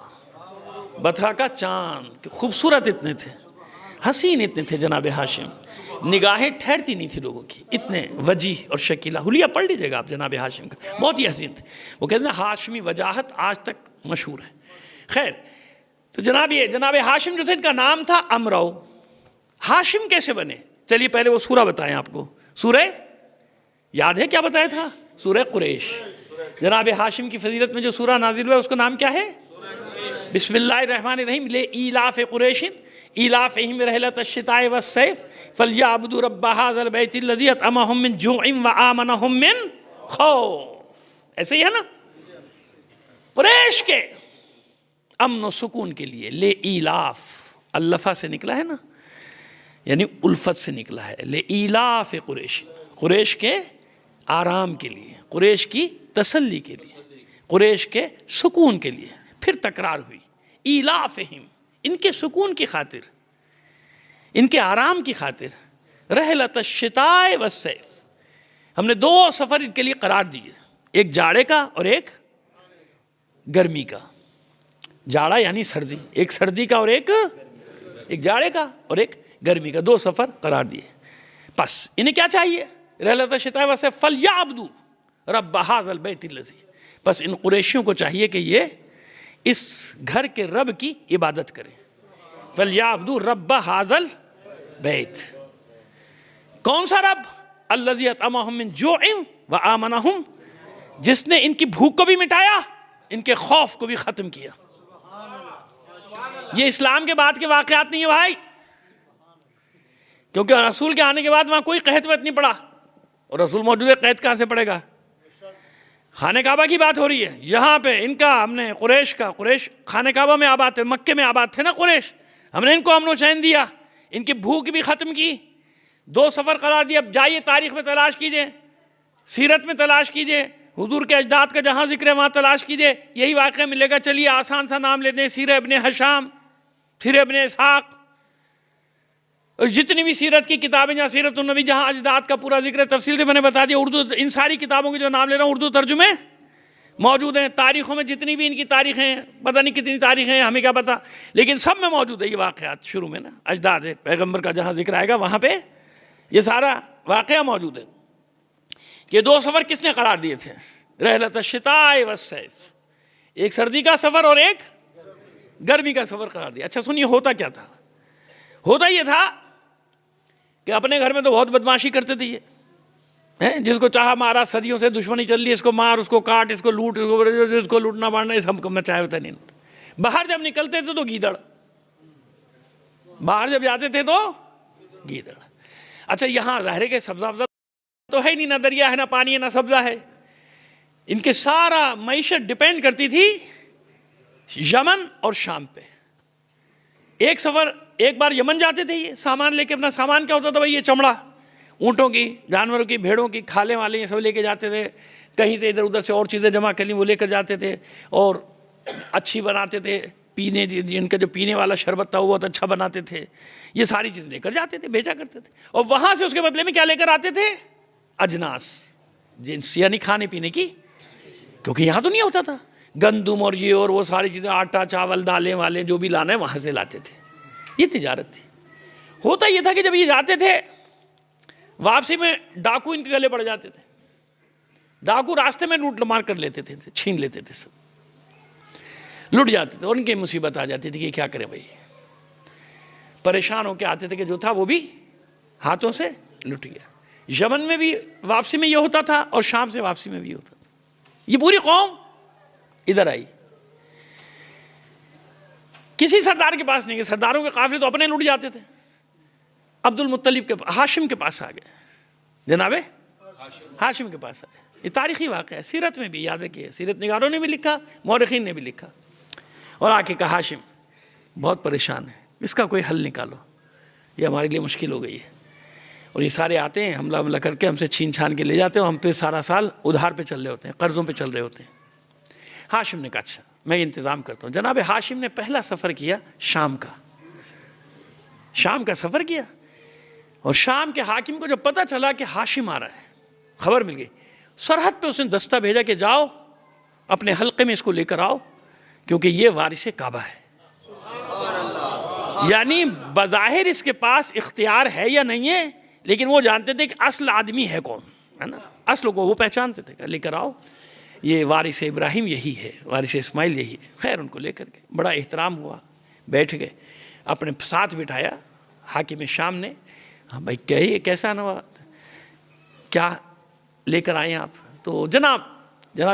بطحا کا چاند۔ خوبصورت اتنے تھے، حسین اتنے تھے جناب ہاشم، نگاہیں ٹھہرتی نہیں تھی لوگوں کی، اتنے وجیح اور شکیلہ۔ حلیہ پڑھ لیجیے گا آپ جناب ہاشم کا، بہت ہی حسین تھے۔ وہ کہتے ہیں ہاشمی وجاہت آج تک مشہور ہے۔ خیر، تو جناب ہاشم جو تھے ان کا نام تھا امرو۔ ہاشم کیسے بنے؟ چلیے پہلے وہ سورہ بتائیں آپ کو۔ سورہ یاد ہے کیا بتایا تھا؟ سورہ قریش۔ جناب ہاشم کی فضیلت میں جو سورہ نازل ہوا ہے اس کا نام کیا ہے؟ بسم اللہ الرحمن الرحیم، لإیلاف قریش ایلافہم رحلۃ الشتاء والصیف فلیعبدوا رب ھذا البیت الذی اطعمہم من جوع وآمنہم من خوف۔ ایسے ہی ہے نا؟ قریش کے امن و سکون کے لیے، لے ایلاف، الفا سے نکلا ہے نا، یعنی الفت سے نکلا ہے، لے ایلاف قریش، قریش کے آرام کے لیے، قریش کی تسلی کے لیے، قریش کے سکون کے لیے. پھر تکرار ہوئی، ایلافہم، ان کے سکون کی خاطر، ان کے آرام کی خاطر، رحلۃ الشتاء والصیف، ہم نے 2 سفر ان کے لیے قرار دیے، ایک جاڑے کا اور ایک گرمی کا. جاڑا یعنی سردی، ایک سردی کا اور ایک جاڑے کا اور ایک گرمی کا، 2 سفر قرار دیے. پس انہیں کیا چاہیے؟ رحلۃ الشتاء والصیف فلیعبدوا رب ھذا البیت الذی، پس ان قریشیوں کو چاہیے کہ یہ اس گھر کے رب کی عبادت کریں. فلیعبدوا رب ھذا البیت، کون سا رب؟ الذی اطعمہم من جوع وآمنہم، جس نے ان کی بھوک کو بھی مٹایا، ان کے خوف کو بھی ختم کیا. یہ اسلام کے بعد کے واقعات نہیں ہیں بھائی، کیونکہ رسول کے آنے کے بعد وہاں کوئی قحط وحط نہیں پڑا، اور رسول موجود ہے، قحط کہاں سے پڑے گا؟ خانہ کعبہ کی بات ہو رہی ہے یہاں پہ. ان کا ہم نے قریش خانہ کعبہ میں آباد تھے، مکے میں آباد تھے نا قریش، ہم نے ان کو امن و چین دیا، ان کی بھوک بھی ختم کی، 2 سفر قرار دیا. اب جائیے تاریخ میں تلاش کیجئے، سیرت میں تلاش کیجئے، حضور کے اجداد کا جہاں ذکر ہے وہاں تلاش کیجئے، یہی واقعہ ملے گا. چلیے آسان سا نام لیتے ہیں، سیرہ ابن ہشام، سیرہ ابن اسحاق، اور جتنی بھی سیرت کی کتابیں جہاں سیرت النبی، جہاں اجداد کا پورا ذکر ہے، تفصیل سے میں نے بتا دیا. اردو ان ساری کتابوں کے جو نام لے رہا ہوں اردو ترجمے موجود ہیں. تاریخوں میں جتنی بھی ان کی تاریخیں، پتہ نہیں کتنی تاریخیں ہیں، ہمیں کیا پتہ، لیکن سب میں موجود ہے یہ واقعات. شروع میں نا اجداد ہے، پیغمبر کا جہاں ذکر آئے گا وہاں پہ یہ سارا واقعہ موجود ہے. کہ 2 سفر کس نے قرار دیے تھے؟ رحلۃ الشتاء والصیف، ایک سردی کا سفر اور ایک گرمی کا سفر قرار دیا. اچھا سنیے ہوتا کیا تھا؟ ہوتا یہ تھا کہ اپنے گھر میں تو بہت بدماشی کرتے تھے یہ، جس کو چاہا مارا، صدیوں سے دشمنی چل رہی ہے، اس کو مار، اس کو کاٹ، اس کو لوٹ، اس کو لوٹنا مارنا، یہ سب مچایا ہوتا نہیں. باہر جب نکلتے تھے تو گیدڑ، باہر جب جاتے تھے تو گیدڑ. اچھا یہاں ظاہر ہے کہ سبزہ تو ہے نہیں، نہ دریا ہے، نہ پانی ہے، نہ سبزہ ہے. ان کے سارا معیشت ڈیپینڈ کرتی تھی یمن اور شام پہ. ایک سفر، ایک بار یمن جاتے تھے یہ سامان لے کے. اپنا سامان کیا ہوتا تھا بھائی؟ یہ چمڑا، اونٹوں کی، جانوروں کی، بھیڑوں کی، کھالے والے، یہ سب لے کے جاتے تھے. کہیں سے ادھر ادھر سے اور چیزیں جمع کر لیں وہ لے کر جاتے تھے، اور اچھی بناتے تھے. پینے، ان کا جو پینے والا شربت تھا وہ بہت اچھا بناتے تھے. یہ ساری چیزیں لے کر جاتے تھے، بیچا کرتے تھے. اور وہاں سے اس کے بدلے میں کیا لے کر آتے تھے؟ اجناس، جنس، یعنی کھانے پینے کی، کیونکہ یہاں تو نہیں ہوتا تھا. گندم اور یہ اور وہ ساری چیزیں، آٹا، چاول، دالیں والے جو بھی لانا ہے وہاں سے لاتے تھے. یہ تجارت تھی. ہوتا یہ تھا کہ جب یہ جاتے تھے واپسی میں ڈاکو ان کے گلے پڑ جاتے تھے. ڈاکو راستے میں لوٹ مار کر لیتے تھے، چھین لیتے تھے، سب لٹ جاتے تھے. اور ان کی مصیبت آ جاتی تھی کہ کیا کریں بھائی. پریشان ہو کے آتے تھے کہ جو تھا وہ بھی ہاتھوں سے لٹ گیا. یمن میں بھی واپسی میں یہ ہوتا تھا اور شام سے واپسی میں بھی ہوتا تھا. یہ پوری قوم ادھر آئی. کسی سردار کے پاس نہیں گئے، سرداروں کے قافلے تو اپنے لٹ جاتے تھے. عبد المطلب کے ہاشم کے پاس آ گئے، جناب ہاشم کے پاس آئے. یہ تاریخی واقعہ ہے، سیرت میں بھی یاد رکھیے، سیرت نگاروں نے بھی لکھا، مورخین نے بھی لکھا. اور آ کے کہا ہاشم بہت پریشان ہے، اس کا کوئی حل نکالو، یہ ہمارے لیے مشکل ہو گئی ہے. اور یہ سارے آتے ہیں حملہ کر کے ہم سے چھین چھان کے لے جاتے ہیں، اور ہم پہ سارا سال ادھار پہ چل رہے ہوتے ہیں، قرضوں پہ چل رہے ہوتے ہیں. ہاشم نے کہا اچھا میں یہ انتظام کرتا ہوں. جناب ہاشم نے پہلا سفر کیا شام کا سفر کیا. اور شام کے حاکم کو جب پتہ چلا کہ ہاشم آ رہا ہے، خبر مل گئی، سرحد پہ اس نے دستہ بھیجا کہ جاؤ اپنے حلقے میں اس کو لے کر آؤ، کیونکہ یہ وارث کعبہ ہے. یعنی بظاہر اس کے پاس اختیار ہے یا نہیں ہے، لیکن وہ جانتے تھے کہ اصل آدمی ہے کون، ہے نا، اصل کو وہ پہچانتے تھے. کہ لے کر آؤ، یہ وارث ابراہیم یہی ہے، وارث اسماعیل یہی ہے. خیر ان کو لے کر گئے، بڑا احترام ہوا، بیٹھ گئے، اپنے ساتھ بٹھایا حاکم شام نے. ہاں بھائی کہیے کیسا نوا، کیا لے کر آئے آپ؟ تو جناب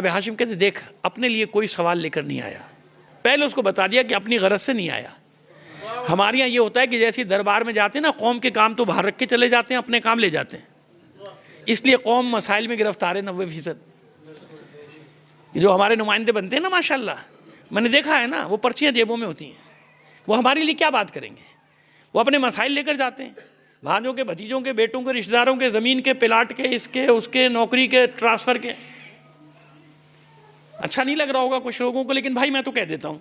ہاشم کہتے دیکھ اپنے لیے کوئی سوال لے کر نہیں آیا. پہلے اس کو بتا دیا کہ اپنی غرض سے نہیں آیا. ہمارے یہاں یہ ہوتا ہے کہ جیسے دربار میں جاتے ہیں نا، قوم کے کام تو باہر رکھ کے چلے جاتے ہیں، اپنے کام لے جاتے ہیں. اس لیے قوم مسائل میں گرفتار ہے 90%. جو ہمارے نمائندے بنتے ہیں نا ماشاءاللہ، میں نے دیکھا ہے نا، وہ پرچیاں جیبوں میں ہوتی ہیں، وہ ہمارے لیے کیا بات کریں گے؟ وہ اپنے مسائل لے کر جاتے ہیں، بھانجوں کے، بھتیجوں کے، بیٹوں کے، رشتہ داروں کے، زمین کے، پلاٹ کے، اس کے، اس کے، نوکری کے، ٹرانسفر کے۔ اچھا نہیں لگ رہا ہوگا کچھ لوگوں کو، لیکن بھائی میں تو کہہ دیتا ہوں،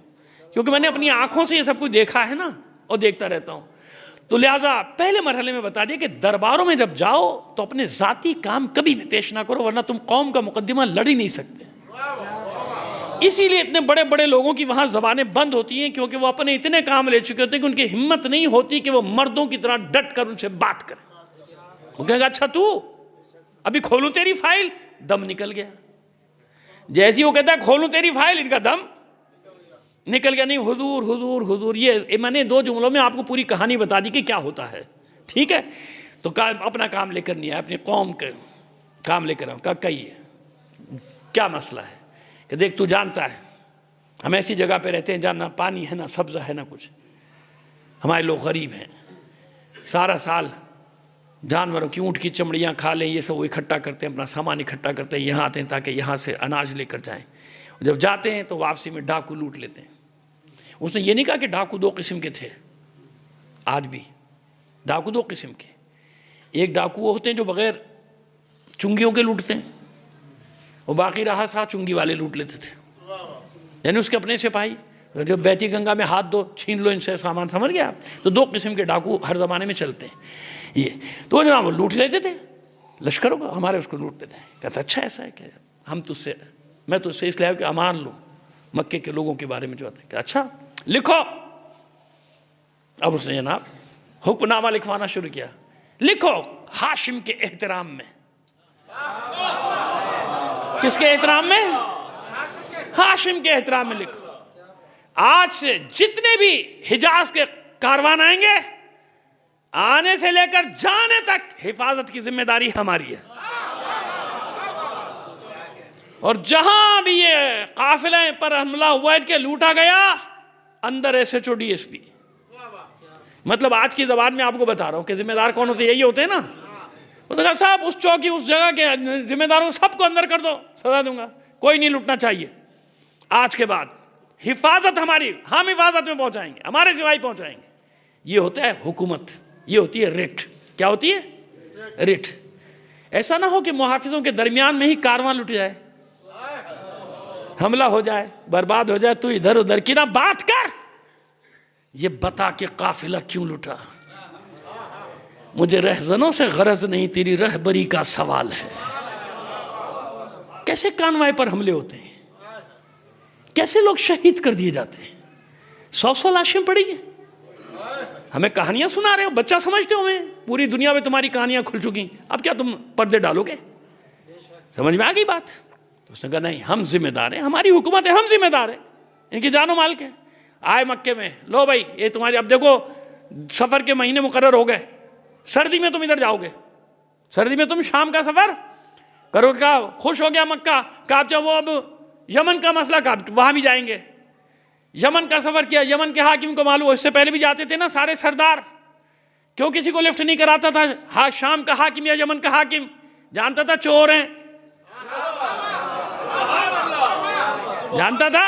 کیونکہ میں نے اپنی آنکھوں سے یہ سب کچھ دیکھا ہے نا، اور دیکھتا رہتا ہوں۔ تو لہٰذا پہلے مرحلے میں بتا دیا کہ درباروں میں جب جاؤ تو اپنے ذاتی کام کبھی بھی پیش نہ کرو، ورنہ تم قوم کا مقدمہ لڑ ہی نہیں سکتے۔ اسی لیے اتنے بڑے بڑے لوگوں کی وہاں زبانیں بند ہوتی ہیں، کیونکہ وہ اپنے اتنے کام لے چکے ہوتے ہیں کہ ان کی ہمت نہیں ہوتی کہ وہ مردوں کی طرح ڈٹ کر ان سے بات کریں۔ وہ کہے گا اچھا تو ابھی کھولوں تیری فائل، دم نکل گیا۔ جیسی وہ کہتا ہے کھولوں تیری فائل، ان کا دم نکل گیا۔ نہیں، حضور حضور حضور، یہ میں نے 2 جملوں میں آپ کو پوری کہانی بتا دی کہ کیا ہوتا ہے، ٹھیک ہے؟ تو اپنا کام لے کر نہیں آیا، اپنی قوم کے کام لے کر آؤں۔ کہا کہیے کیا مسئلہ ہے؟ کہ دیکھ تو جانتا ہے ہم ایسی جگہ پہ رہتے ہیں جہاں نہ پانی ہے، نہ سبزہ ہے، نہ کچھ، ہمارے لوگ غریب ہیں، سارا سال جانوروں کی، اونٹ کی چمڑیاں کھا لیں، یہ سب وہ اکٹھا کرتے ہیں، اپنا سامان اکٹھا کرتے ہیں، یہاں آتے ہیں تاکہ یہاں سے اناج لے کر جائیں۔ جب جاتے ہیں تو واپسی میں ڈاکو لوٹ لیتے ہیں۔ اس نے یہ نہیں کہا کہ ڈاکو 2 قسم کے تھے، آج بھی ڈاکو 2 قسم کے، ایک ڈاکو وہ ہوتے ہیں جو بغیر چنگیوں کے لوٹتے ہیں، وہ باقی رہا سا چنگی والے لوٹ لیتے تھے، یعنی اس کے اپنے سپاہی، جب بہتی گنگا میں ہاتھ دو، چھین لو ان سے سامان، سمجھ گیا آپ؟ تو 2 قسم کے ڈاکو ہر زمانے میں چلتے ہیں۔ یہ تو جناب وہ لوٹ لیتے تھے، لشکروں کو ہمارے اس کو لوٹ لیتے ہیں۔ کہتا اچھا ایسا ہے کہ ہم تجھ سے، میں تجھ سے اس لیے کہ امان لوں مکے کے لوگوں کے بارے میں جو آتا ہے۔ کہ اچھا لکھو۔ اب اس نے جناب حکم نامہ لکھوانا شروع کیا، لکھو ہاشم کے احترام میں۔ کس کے احترام میں؟ ہاشم کے احترام میں لکھو۔ آج سے جتنے بھی حجاز کے کاروان آئیں گے، آنے سے لے کر جانے تک حفاظت کی ذمہ داری ہماری ہے، اور جہاں بھی یہ قافلے پر حملہ ہوا ہے کہ لوٹا گیا، اندر SHO DSP، مطلب آج کی زبان میں آپ کو بتا رہا ہوں کہ ذمہ دار کون ہوتے ہیں، یہی ہوتے ہیں نا۔ وہ تو کہا صاحب اس چوکی، اس جگہ کے ذمہ داروں سب کو اندر کر دو، سزا دوں گا، کوئی نہیں لوٹنا چاہیے۔ آج کے بعد حفاظت ہماری، ہم حفاظت میں پہنچائیں گے، ہمارے سپاہی پہنچائیں گے۔ یہ ہوتا ہے حکومت، یہ ہوتی ہے رٹ۔ کیا ہوتی ہے؟ رٹ۔ ایسا نہ ہو کہ محافظوں کے درمیان میں ہی کارواں لٹ جائے، حملہ ہو جائے، برباد ہو جائے، تو ادھر ادھر کی نہ بات کر، یہ بتا کہ قافلہ کیوں لٹا۔ مجھے رہزنوں سے غرض نہیں، تیری رہبری کا سوال ہے۔ کیسے کانوائے پر حملے ہوتے ہیں، کیسے لوگ شہید کر دیے جاتے ہیں، 100 لاشیں پڑی ہیں۔ ہمیں کہانیاں سنا رہے ہو، بچہ سمجھتے ہو ہمیں، پوری دنیا میں تمہاری کہانیاں کھل چکی، اب کیا تم پردے ڈالو گے؟ سمجھ میں آ گئی بات؟ تو اس نے کہا نہیں، ہم ذمہ دار ہیں، ہماری حکومت ہے، ہم ذمہ دار ہیں، ان کی جان و مال کے۔ آئے مکے میں، لو بھائی یہ تمہاری، اب دیکھو سفر کے مہینے مقرر ہو گئے، سردی میں تم ادھر جاؤ گے، سردی میں تم شام کا سفر کرو۔ کہا خوش ہو گیا مکہ، کہا چاہو وہ اب یمن کا مسئلہ، کہا وہاں بھی جائیں گے۔ یمن کا سفر کیا، یمن کے حاکم کو معلوم، اس سے پہلے بھی جاتے تھے نا سارے سردار، کیوں کسی کو لفٹ نہیں کراتا تھا؟ شام کا حاکم یا یمن کا حاکم جانتا تھا چور ہیں، جانتا تھا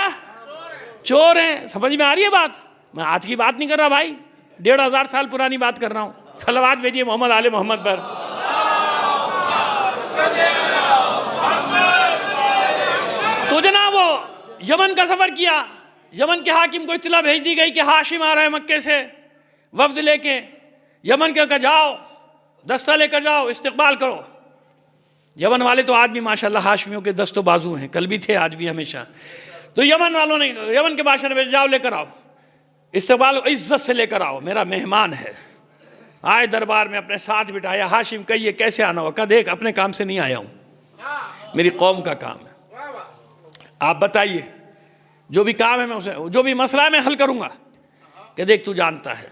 چور ہیں۔ سمجھ میں آ رہی ہے بات؟ میں آج کی بات نہیں کر رہا بھائی، 1500 سال پرانی بات کر رہا ہوں۔ صلوات بھیجیے محمد آل محمد پر۔ تو جناب وہ یمن کا سفر کیا، یمن کے حاکم کو اطلاع بھیج دی گئی کہ ہاشم آ رہا ہے مکے سے وفد لے کے، یمن کے کہا جاؤ دستہ لے کر جاؤ، استقبال کرو۔ یمن والے تو آج بھی ماشاءاللہ ہاشمیوں کے دست و بازو ہیں، کل بھی تھے آج بھی ہمیشہ۔ تو یمن والوں نے، یمن کے بادشاہ نے جاؤ لے کر آؤ، استقبال عزت سے لے کر آؤ، میرا مہمان ہے۔ آئے دربار میں اپنے ساتھ بٹھایا، ہاشم کہیے کیسے آنا ہوا؟ کہا دیکھ اپنے کام سے نہیں آیا ہوں، میری قوم کا کام ہے، آپ بتائیے جو بھی کام ہے میں اسے، جو بھی مسئلہ ہے میں حل کروں گا۔ کہ دیکھ تو جانتا ہے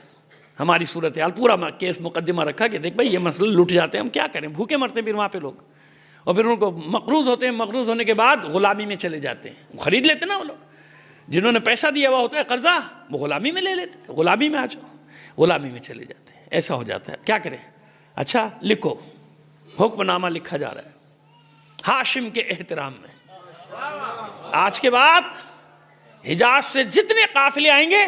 ہماری صورتحال، پورا کیس مقدمہ رکھا کہ دیکھ بھائی یہ مسئلہ لٹ جاتے ہیں، ہم کیا کریں، بھوکے مرتے ہیں پھر وہاں پہ لوگ، اور پھر ان کو مقروض ہوتے ہیں، مقروض ہونے کے بعد غلامی میں چلے جاتے ہیں، خرید لیتے نا وہ لوگ، جنہوں نے پیسہ دیا ہوا ہوتا ہے قرضہ، وہ غلامی میں لے لیتے تھے، غلامی میں آ جاؤ، غلامی میں چلے جاتے ہیں، ایسا ہو جاتا ہے، کیا کریں؟ اچھا لکھو، حکم نامہ لکھا جا رہا ہے ہاشم کے احترام میں، آج کے بعد حجاز سے جتنے قافلے آئیں گے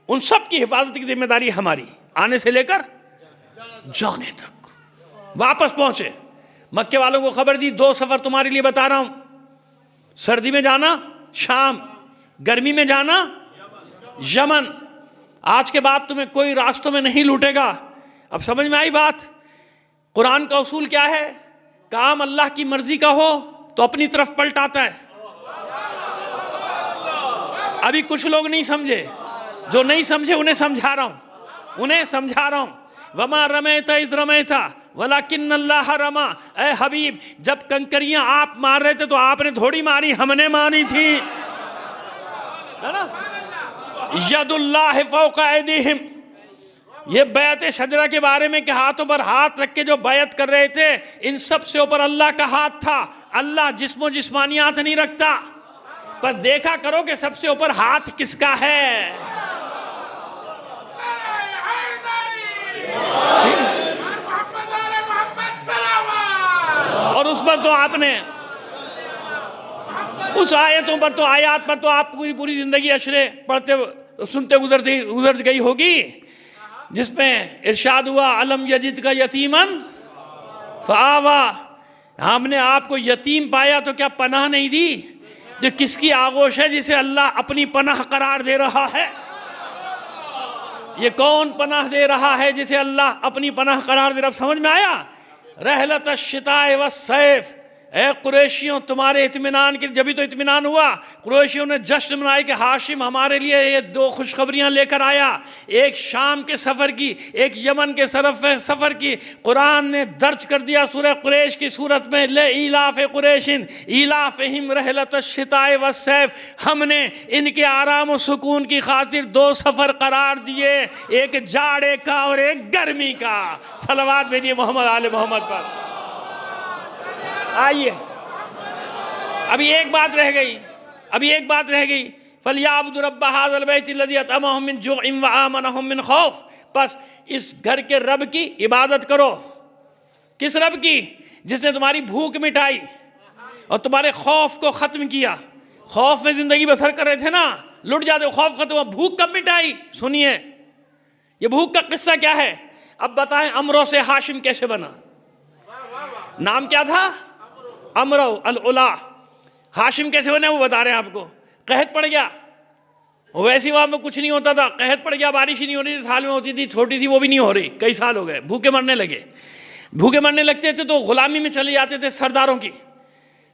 ان سب کی حفاظت کی ذمہ داری ہماری، آنے سے لے کر جانے تک۔ واپس پہنچے، مکے والوں کو خبر دی 2 سفر تمہارے لیے بتا رہا ہوں، سردی میں جانا شام، گرمی میں جانا یمن، آج کے بعد تمہیں کوئی راستوں میں نہیں لوٹے گا۔ اب سمجھ میں آئی بات؟ قرآن کا اصول کیا ہے؟ کام اللہ کی مرضی کا ہو تو اپنی طرف پلٹ آتا ہے۔ ابھی کچھ لوگ نہیں سمجھے، جو نہیں سمجھے انہیں سمجھا رہا ہوں، وَمَا رَمَيْتَ إِذْ رَمَيْتَ وَلَكِنَّ اللَّهَ رَمَى۔ اے حبیب، جب کنکریاں آپ مار رہے تھے تو آپ نے تھوڑی ماری، ہم نے ماری تھی، ہے نا؟ ید اللہ فوق ایدیہم، یہ بیعت شجرہ کے بارے میں کہ ہاتھوں پر ہاتھ رکھ کے جو بیعت کر رہے تھے، ان سب سے اوپر اللہ کا ہاتھ تھا۔ اللہ جسم و جسمانیات نہیں رکھتا، بس دیکھا کرو کہ سب سے اوپر ہاتھ کس کا ہے۔ اور اس پر تو آپ نے اس آیتوں پر تو آیات پر تو آپ پوری زندگی اشرے پڑھتے سنتے گزر گئی ہوگی، جس میں ارشاد ہوا علم یجد کا یتیمن فآوا، ہم نے آپ کو یتیم پایا تو کیا پناہ نہیں دی؟ جو کس کی آغوش ہے جسے اللہ اپنی پناہ قرار دے رہا ہے؟ یہ کون پناہ دے رہا ہے جسے اللہ اپنی پناہ قرار دے رہا ہے؟ سمجھ میں آیا؟ رحلت الشتاء والصیف، اے قریشیوں تمہارے اطمینان کے جبھی تو اطمینان ہوا۔ قریشیوں نے جشن منائی کہ ہاشم ہمارے لیے یہ 2 خوشخبریاں لے کر آیا، ایک شام کے سفر کی، ایک یمن کے سفر کی۔ قرآن نے درج کر دیا سورہ قریش کی صورت میں لِإِيلَافِ قُرَيْشٍ إِيلَافِهِمْ رِحْلَةَ الشِّتَاءِ وَالصَّيْفِ، ہم نے ان کے آرام و سکون کی خاطر 2 سفر قرار دیے، ایک جاڑے کا اور ایک گرمی کا۔ صلوات بھیجیے محمد آل محمد پر۔ آئیے، ابھی ایک بات رہ گئی، فَلْيَعْبُدُوا رَبَّ هَذَا الْبَيْتِ الَّذِي أَطْعَمَهُم مِّن جُوعٍ وَآمَنَهُم مِّن خَوْفٍ۔ پس اس گھر کے رب کی عبادت کرو۔ کس رب کی؟ جس نے تمہاری بھوک مٹائی اور تمہارے خوف کو ختم کیا۔ خوف میں زندگی بسر کر رہے تھے نا، لٹ جاتے، خوف ختم ہوا، بھوک کب مٹائی؟ سنیے یہ بھوک کا قصہ کیا ہے۔ اب بتائیں امرو سے ہاشم کیسے بنا؟ نام کیا تھا؟ امرو العلا۔ ہاشم کیسے بنے وہ بتا رہے ہیں آپ کو۔ قحط پڑ گیا، ویسی وہاں میں کچھ نہیں ہوتا تھا، قحط پڑ گیا، بارش ہی نہیں ہو رہی تھی، سال میں ہوتی تھی، چھوٹی تھی وہ بھی نہیں ہو رہی، کئی سال ہو گئے، بھوکے مرنے لگے۔ بھوکے مرنے لگتے تھے تو غلامی میں چلے جاتے تھے سرداروں کی،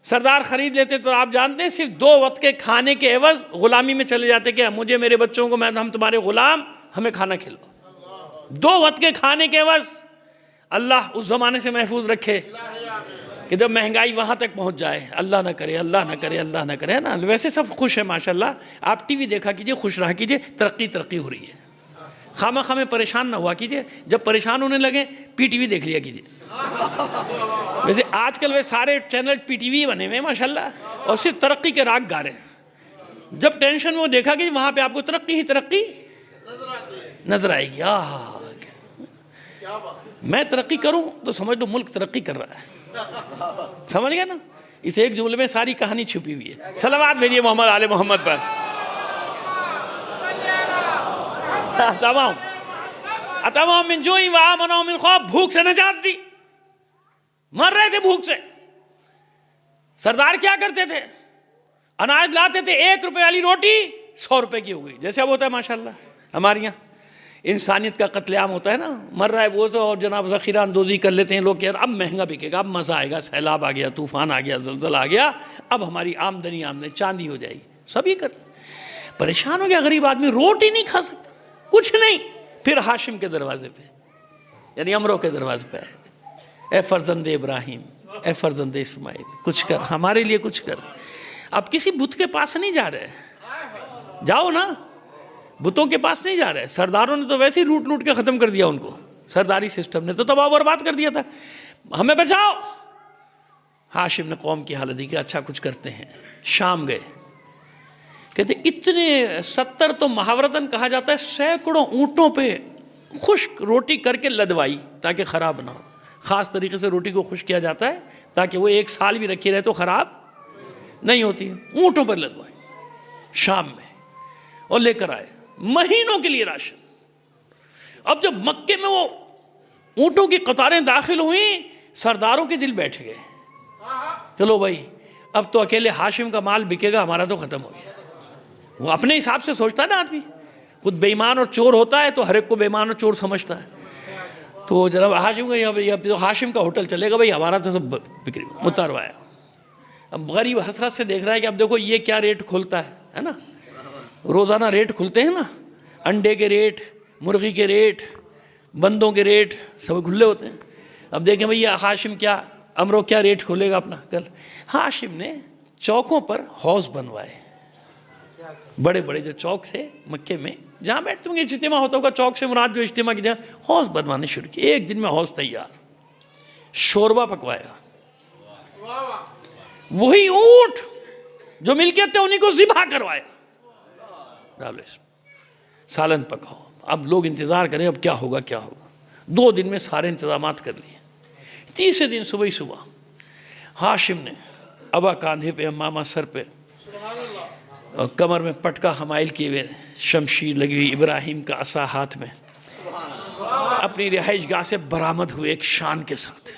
سردار خرید لیتے تو آپ جانتے ہیں صرف 2 وقت کے کھانے کے عوض غلامی میں چلے جاتے کہ مجھے میرے بچوں کو ہم تمہارے غلام، ہمیں کھانا کھلاؤ۔ 2 وقت کے کھانے کے عوض۔ اللہ اس زمانے سے محفوظ رکھے کہ جب مہنگائی وہاں تک پہنچ جائے، اللہ نہ کرے، اللہ نہ کرے، اللہ نہ کرے نا۔ ویسے سب خوش ہیں ماشاءاللہ، آپ ٹی وی دیکھا کیجئے، خوش رہا کیجئے، ترقی ہو رہی ہے۔ خامہ پریشان نہ ہوا کیجئے، جب پریشان ہونے لگے پی ٹی وی دیکھ لیا کیجئے۔ ویسے آج کل وہ سارے چینل پی ٹی وی بنے ہوئے ہیں ماشاءاللہ، اور صرف ترقی کے راگ گا رہے ہیں۔ جب ٹینشن میں وہ دیکھا کہ وہاں پہ آپ کو ترقی نظر آئے گی۔ میں ترقی کروں تو سمجھ لو ملک ترقی کر رہا ہے، سمجھ گئے نا؟ اس ایک جملے میں ساری کہانی چھپی ہوئی ہے۔ صلوات بھیجیے محمد آل محمد پر۔ اطعمہم من جوع وآمنہم من خوف، بھوک سے نجات دی، مر رہے تھے بھوک سے۔ سردار کیا کرتے تھے؟ اناج لاتے تھے، 1 روپے والی روٹی 100 روپے کی ہو گئی، جیسے اب ہوتا ہے ماشاءاللہ ہمارے یہاں انسانیت کا قتل عام ہوتا ہے نا، مر رہا ہے وہ تو، اور جناب ذخیرہ اندوزی کر لیتے ہیں لوگ کہ اب مہنگا بکے گا، اب مزہ آئے گا، سیلاب آ گیا، طوفان آ گیا، زلزلہ آ گیا، اب ہماری آمدنی چاندی ہو جائے گی، سب یہ کرتے۔ پریشان ہو گیا غریب آدمی، روٹی نہیں کھا سکتا، کچھ نہیں۔ پھر ہاشم کے دروازے پہ، یعنی امرو کے دروازے پہ، اے فرزند ابراہیم، اے فرزند اسماعیل، کچھ کر ہمارے لیے، کچھ کر۔ اب کسی بت کے پاس نہیں جا رہے، جاؤ نا، بتوں کے پاس نہیں جا رہے۔ سرداروں نے تو ویسے ہی لوٹ کے ختم کر دیا ان کو، سرداری سسٹم نے تو تباہ برباد کر دیا تھا، ہمیں بچاؤ۔ ہاشم نے قوم کی حالت دی کہ اچھا کچھ کرتے ہیں۔ شام گئے، کہتے اتنے 70 تو محاورتاً کہا جاتا ہے سینکڑوں اونٹوں پہ خشک روٹی کر کے لدوائی تاکہ خراب نہ ہو۔ خاص طریقے سے روٹی کو خشک کیا جاتا ہے تاکہ وہ 1 سال بھی رکھی رہے تو خراب نہیں ہوتی، اونٹوں پر لدوائی۔ شام میں اور لے کر آئے مہینوں کے لیے راشن. اب جب مکے میں وہ اونٹوں کی قطاریں داخل ہوئیں سرداروں کے دل بیٹھ گئے, چلو بھائی اب تو اکیلے ہاشم کا مال بکے گا, ہمارا تو ختم ہو گیا. وہ اپنے حساب سے سوچتا ہے نا آدمی, خود بے ایمان اور چور ہوتا ہے تو ہر ایک کو بے ایمان اور چور سمجھتا ہے. تو جناب ہاشم کا ہاشم کا ہوٹل چلے گا بھائی, ہمارا تو سب بکری اتروایا. اب غریب حسرت سے دیکھ رہا ہے کہ اب دیکھو یہ کیا ریٹ کھلتا ہے نا, روزانہ ریٹ کھلتے ہیں نا, انڈے کے ریٹ, مرغی کے ریٹ, بندوں کے ریٹ سب کھلے ہوتے ہیں. اب دیکھیں بھئی ہاشم کیا امرو کیا ریٹ کھولے گا اپنا کل. ہاشم نے چوکوں پر حوض بنوائے, بڑے بڑے جو چوک تھے مکے میں جہاں بیٹھتے ہوں گے اجتماع ہوتا ہوگا, چوک سے مراد جو اجتماع کی جگہ, حوض بنوانے شروع کیے. ایک دن میں حوض تیار, شوربہ پکوایا, وہی اونٹ جو ملکیت تھے انہیں کو ذبح کروایا, ڈالو اس سالن پکاؤ. اب لوگ انتظار کریں اب کیا ہوگا کیا ہوگا. 2 دن میں سارے انتظامات کر لیے. تیسرے دن صبح ہی صبح ہاشم نے ابا کاندھے پہ, امامہ سر پہ, کمر میں پٹکا حمائل کیے ہوئے, شمشیر لگی ہوئی, ابراہیم کا عصا ہاتھ میں, اپنی رہائش گاہ سے برآمد ہوئے ایک شان کے ساتھ.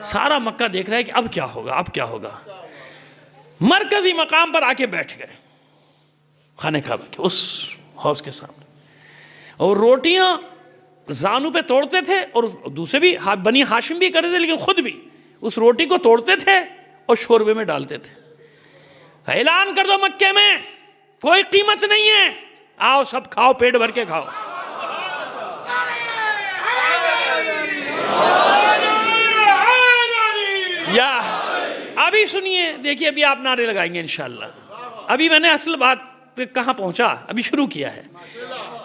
سارا مکہ دیکھ رہا ہے کہ اب کیا ہوگا اب کیا ہوگا. مرکزی مقام پر آ کے بیٹھ گئے خانہ کعبہ کے اس حوض کے سامنے, اور روٹیاں زانو پہ توڑتے تھے, اور دوسرے بھی بنی ہاشم بھی کرتے تھے, لیکن خود بھی اس روٹی کو توڑتے تھے اور شوربے میں ڈالتے تھے. اعلان کر دو مکے میں کوئی قیمت نہیں ہے, آؤ سب کھاؤ, پیٹ بھر کے کھاؤ. یا ابھی سنیے, دیکھیے ابھی آپ نعرے لگائیں گے انشاءاللہ. ابھی میں نے اصل بات کہاں پہنچا, ابھی شروع کیا ہے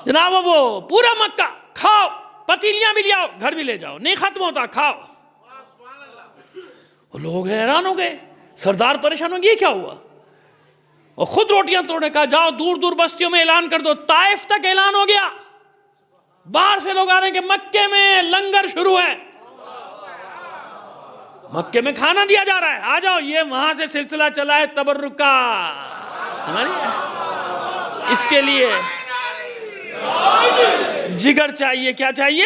جناب. وہ پورا مکہ کھاؤ, پتیلیاں بھی لے آؤ, گھر بھی لے جاؤ, نہیں ختم ہوتا, کھاؤ. وہ لوگ حیران ہو گئے, سردار پریشان ہو گئے, یہ کیا ہوا. اور خود روٹیاں توڑنے کا, جاؤ دور دور بستیوں میں اعلان کر دو. طائف تک اعلان ہو گیا, باہر سے لوگ آ رہے ہیں کہ مکے میں لنگر شروع ہے, مکے میں کھانا دیا جا رہا ہے, آ جاؤ. یہ وہاں سے سلسلہ چلا ہے تبرک کا ہماری. اس کے لیے جگر چاہیے, کیا چاہیے,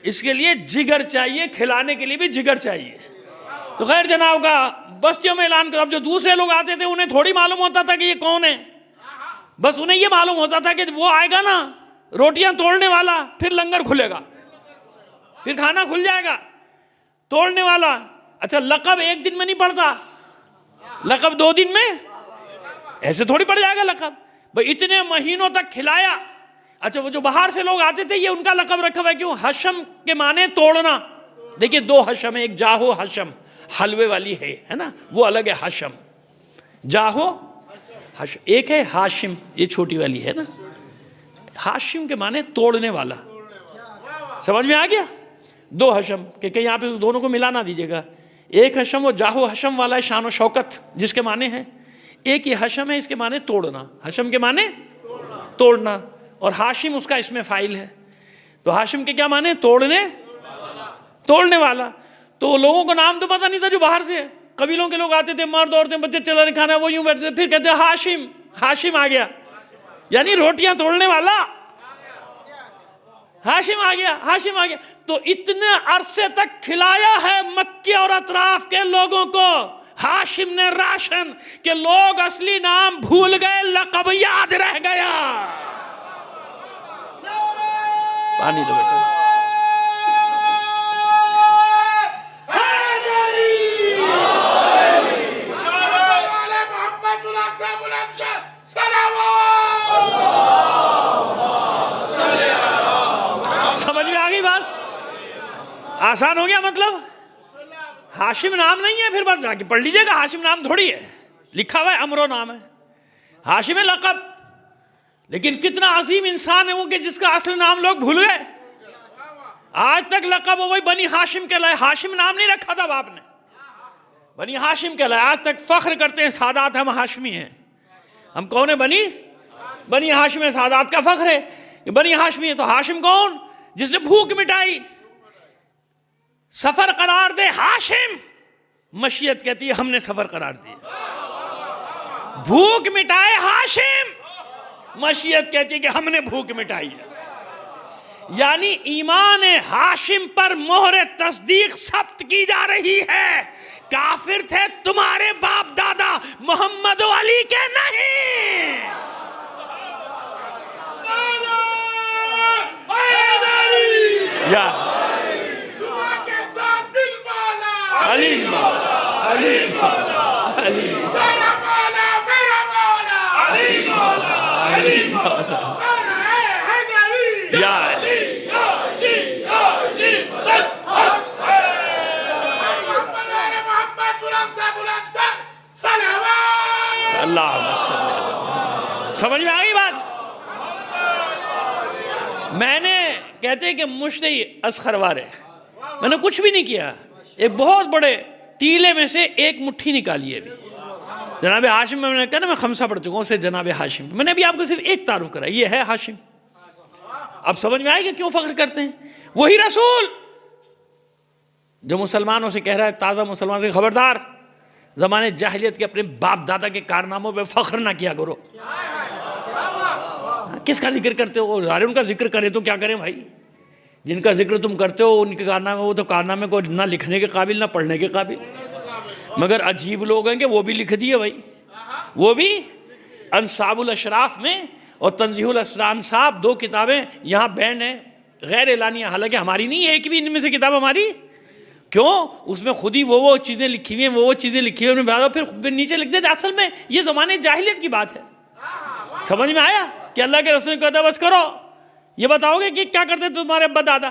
اس کے لیے جگر چاہیے, کھلانے کے لیے بھی جگر چاہیے. تو خیر جناب کا بستیوں میں اعلان کر. اب جو دوسرے لوگ آتے تھے انہیں تھوڑی معلوم ہوتا تھا کہ یہ کون ہے, بس انہیں یہ معلوم ہوتا تھا کہ وہ آئے گا نا روٹیاں توڑنے والا, پھر لنگر کھلے گا, پھر کھانا کھل جائے گا. توڑنے والا, اچھا لقب ایک دن میں نہیں پڑتا, لقب 2 دن میں, ایسے تھوڑی پڑ جائے گا لقب. بھئی اتنے مہینوں تک کھلایا. اچھا وہ جو باہر سے لوگ آتے تھے یہ ان کا لقب رکھا ہوا ہے, کیوں, حشم کے معنی توڑنا. دیکھیں 2 حشم ہے, ایک جاہو حشم حلوے والی ہے نا, وہ الگ ہے حشم, جاہو حشم. ایک ہے ہاشم, یہ چھوٹی والی ہے نا. ہاشم کے معنی توڑنے والا, سمجھ میں آ گیا. 2 حشم کہ کہیں یہاں پہ دونوں کو ملا نہ دیجیے گا. ایک حشم وہ جاہو حشم والا ہے, شان و شوکت جس کے معنی ہے. ایک یہ حشم ہے, اس کے معنی توڑنا, حشم کے معنی توڑنا, اور ہاشم اس کا اسم فاعل ہے. تو ہاشم کے کیا معنی, توڑنے والا. تو لوگوں کو نام تو پتہ نہیں تھا جو باہر سے قبیلوں کے لوگ آتے تھے, مرد عورتیں بچے چلانے کھانا, وہ یوں بیٹھتے تھے, پھر کہتے ہیں ہاشم, ہاشم آ گیا, یعنی روٹیاں توڑنے والا ہاشم آ گیا, ہاشم آ گیا. تو اتنے عرصے تک کھلایا ہے مکے اور اطراف کے لوگوں کو ہاشم نے راشن, کہ لوگ اصلی نام بھول گئے, لقب یاد رہ گیا. پانی دو بیٹا. سمجھ میں آ گئی بات, آسان ہو گیا. مطلب ہاشم نام نہیں ہے, پھر بات جا کے پڑھ لیجئے گا, ہاشم نام تھوڑی ہے, لکھا ہوا ہے امرو نام ہے, ہاشم ہے لقب. لیکن کتنا عظیم انسان ہے وہ کہ جس کا اصل نام لوگ بھول گئے. آج تک لقب وہی بنی ہاشم کہلائے, ہاشم نام نہیں رکھا تھا باپ نے, بنی ہاشم کہلائے. آج تک فخر کرتے ہیں سادات ہم ہاشمی ہیں. ہم کون ہیں, بنی ہاشم ہے, سادات کا فخر ہے کہ بنی ہاشمی ہے. تو ہاشم کون, جس نے بھوک مٹائی, سفر قرار دے ہاشم. مشیت کہتی ہے ہم نے سفر قرار دیا, بھوک مٹائے ہاشم. مشیت کہتی ہے کہ ہم نے بھوک مٹائی ہے. یعنی ایمان ہاشم پر مہر تصدیق ثبت کی جا رہی ہے. کافر تھے تمہارے باپ دادا محمد و علی کے نہیں. یا علی مولا علی مولا علی مولا علی مولا علی مولا یا علی اللہ. سمجھ میں آگئی بات؟ میں نے کہتے ہیں کہ مشتی اسخروار ہے. میں نے کچھ بھی نہیں کیا. ایک بہت بڑے ٹیلے میں سے ایک مٹھی نکالی ہے. جناب ہاشم میں نے کہا نا میں خمسہ پڑھ چکا ہوں اسے جناب ہاشم. میں نے ابھی آپ کو صرف ایک تعارف کرا, یہ ہے ہاشم. اب سمجھ میں آئے کہ کیوں فخر کرتے ہیں. وہی رسول جو مسلمانوں سے کہہ رہا ہے, تازہ مسلمان سے خبردار, زمانے جاہلیت کے اپنے باپ دادا کے کارناموں پہ فخر نہ کیا کرو. کس کا ذکر کرتے ہو؟ ان کا ذکر کریں تو کیا کریں بھائی. جن کا ذکر تم کرتے ہو ان کے کارنامے, وہ تو کارنامے کو نہ لکھنے کے قابل نہ پڑھنے کے قابل. مگر عجیب لوگ ہیں کہ وہ بھی لکھ دیے بھائی. وہ بھی انصاب الاشراف میں اور تنزیہ الاسرار صاحب, 2 کتابیں یہاں بینڈ ہیں غیر اعلانیہ, حالانکہ ہماری نہیں ہے ایک بھی ان میں سے کتاب ہماری. کیوں؟ اس میں خود ہی وہ چیزیں لکھی ہوئی ہیں, وہ چیزیں لکھی ہوئی ہیں, پھر نیچے لکھ دیتے. اصل میں یہ زمانے جاہلیت کی بات ہے. سمجھ میں آیا کہ اللہ کے رسول نے کہا بس کرو. یہ بتاؤ گے کہ کیا کرتے تھے تمہارے ابا دادا؟